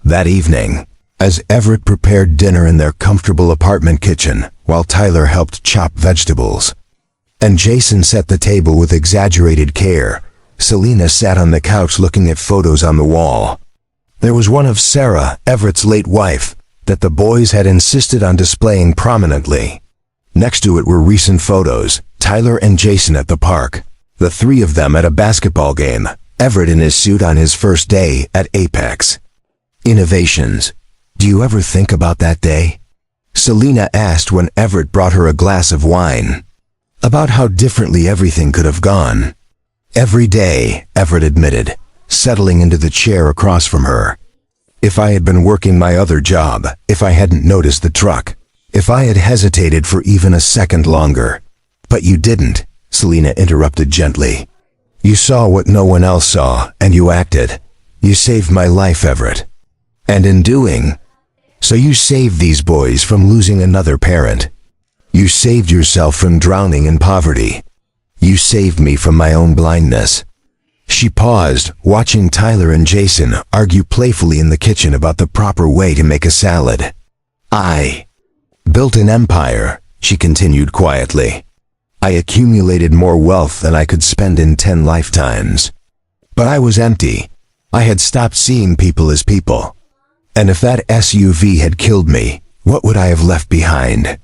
Speaker 1: That evening, as Everett prepared dinner in their comfortable apartment kitchen, while Tyler helped chop vegetables, and Jason set the table with exaggerated care, Selena sat on the couch looking at photos on the wall. There was one of Sarah, Everett's late wife, that the boys had insisted on displaying prominently. Next to it were recent photos, Tyler and Jason at the park, the three of them at a basketball game, Everett in his suit on his first day at Apex. Innovations. Do you ever think about that day? Selena asked when Everett brought her a glass of wine. About how differently everything could have gone. Every day, Everett admitted, settling into the chair across from her. If I had been working my other job, if I hadn't noticed the truck, if I had hesitated for even a second longer. But you didn't, Selena interrupted gently. You saw what no one else saw, and you acted. You saved my life, Everett. And in doing so, you saved these boys from losing another parent. You saved yourself from drowning in poverty. You saved me from my own blindness. She paused, watching Tyler and Jason argue playfully in the kitchen about the proper way to make a salad. I built an empire, she continued quietly. I accumulated more wealth than I could spend in 10 lifetimes. But I was empty. I had stopped seeing people as people. And if that SUV had killed me, what would I have left behind?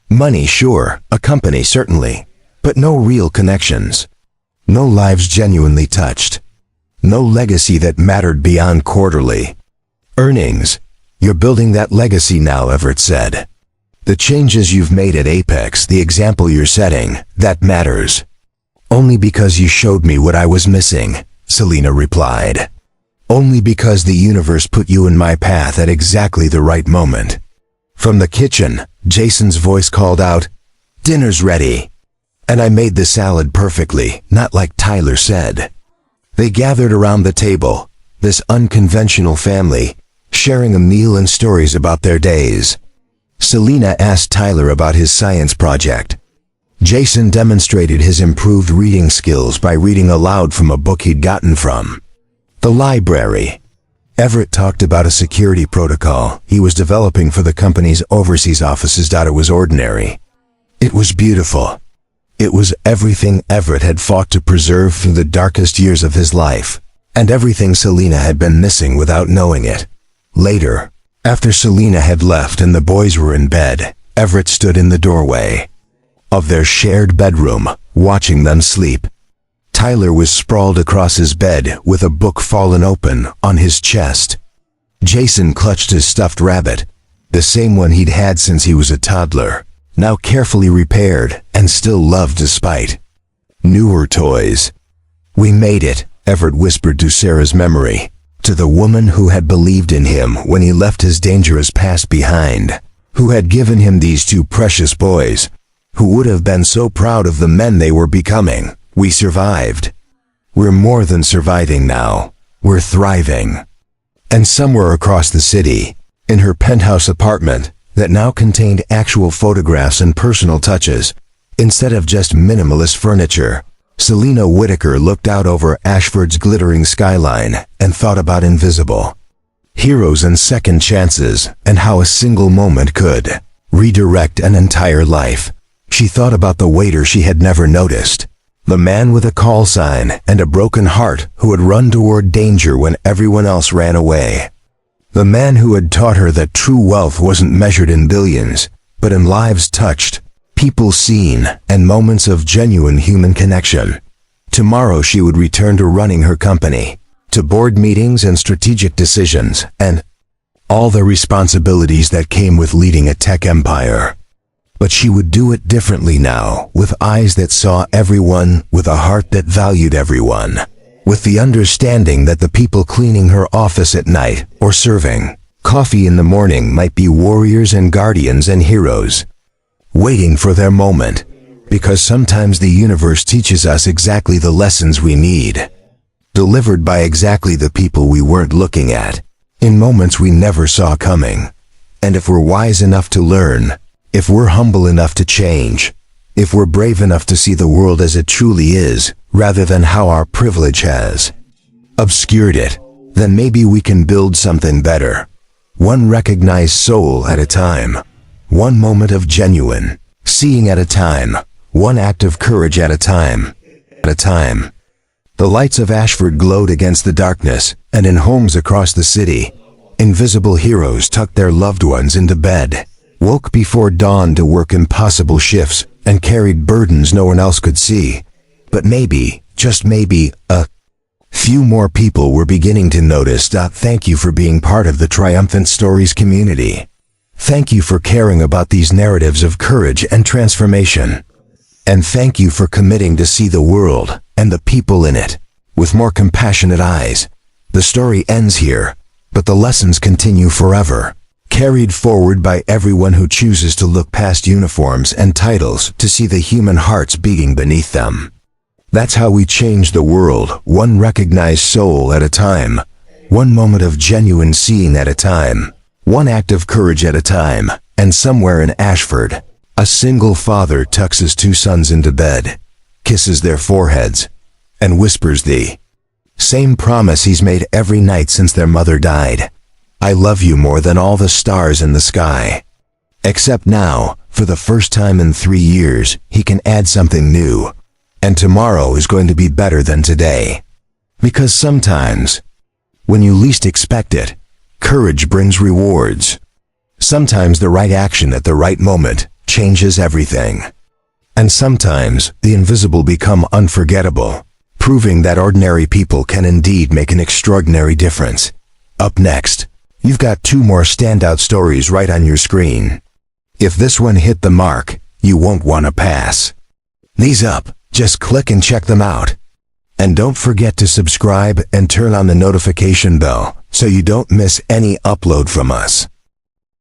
Speaker 1: Money, sure, a company, certainly, but no real connections. No lives genuinely touched. No legacy that mattered beyond quarterly earnings. You're building that legacy now, Everett said. The changes you've made at Apex, the example you're setting, that matters. Only because you showed me what I was missing, Selena replied. Only because the universe put you in my path at exactly the right moment. From the kitchen, Jason's voice called out, "Dinner's ready." And I made the salad perfectly, not like Tyler said. They gathered around the table, this unconventional family, sharing a meal and stories about their days. Selena asked Tyler about his science project. Jason demonstrated his improved reading skills by reading aloud from a book he'd gotten from the library. Everett talked about a security protocol he was developing for the company's overseas offices. It was ordinary. It was beautiful. It was everything Everett had fought to preserve through the darkest years of his life, and everything Selena had been missing without knowing it. Later, after Selena had left and the boys were in bed, Everett stood in the doorway of their shared bedroom, watching them sleep. Tyler was sprawled across his bed with a book fallen open on his chest. Jason clutched his stuffed rabbit, the same one he'd had since he was a toddler, now carefully repaired and still loved despite newer toys. "We made it," Everett whispered to Sarah's memory, to the woman who had believed in him when he left his dangerous past behind, who had given him these two precious boys, who would have been so proud of the men they were becoming. "We survived. We're more than surviving now. We're thriving." And somewhere across the city, in her penthouse apartment that now contained actual photographs and personal touches, instead of just minimalist furniture, Selena Whitaker looked out over Ashford's glittering skyline and thought about invisible heroes and second chances, and how a single moment could redirect an entire life. She thought about the waiter she had never noticed, the man with a call sign and a broken heart who had run toward danger when everyone else ran away. The man who had taught her that true wealth wasn't measured in billions, but in lives touched, people seen, and moments of genuine human connection. Tomorrow she would return to running her company, to board meetings and strategic decisions, and all the responsibilities that came with leading a tech empire. But she would do it differently now, with eyes that saw everyone, with a heart that valued everyone, with the understanding that the people cleaning her office at night or serving coffee in the morning might be warriors and guardians and heroes, waiting for their moment, because sometimes the universe teaches us exactly the lessons we need, delivered by exactly the people we weren't looking at, in moments we never saw coming. And if we're wise enough to learn, if we're humble enough to change, if we're brave enough to see the world as it truly is, rather than how our privilege has obscured it, then maybe we can build something better. One recognized soul at a time. One moment of genuine seeing at a time. One act of courage at a time. At a time. The lights of Ashford glowed against the darkness, and in homes across the city, invisible heroes tucked their loved ones into bed, woke before dawn to work impossible shifts, and carried burdens no one else could see. But maybe, just maybe, a few more people were beginning to notice. Thank you for being part of the Triumphant Stories community. Thank you for caring about these narratives of courage and transformation. And thank you for committing to see the world, and the people in it, with more compassionate eyes. The story ends here, but the lessons continue forever, carried forward by everyone who chooses to look past uniforms and titles to see the human hearts beating beneath them. That's how we change the world, one recognized soul at a time, one moment of genuine seeing at a time, one act of courage at a time. And somewhere in Ashford, a single father tucks his two sons into bed, kisses their foreheads, and whispers the same promise he's made every night since their mother died. I love you more than all the stars in the sky. Except now, for the first time in 3 years, he can add something new. And tomorrow is going to be better than today. Because sometimes, when you least expect it, courage brings rewards. Sometimes the right action at the right moment changes everything. And sometimes the invisible become unforgettable, proving that ordinary people can indeed make an extraordinary difference. Up next, you've got 2 more standout stories right on your screen. If this one hit the mark, you won't want to pass. These up, just click and check them out. And don't forget to subscribe and turn on the notification bell so you don't miss any upload from us.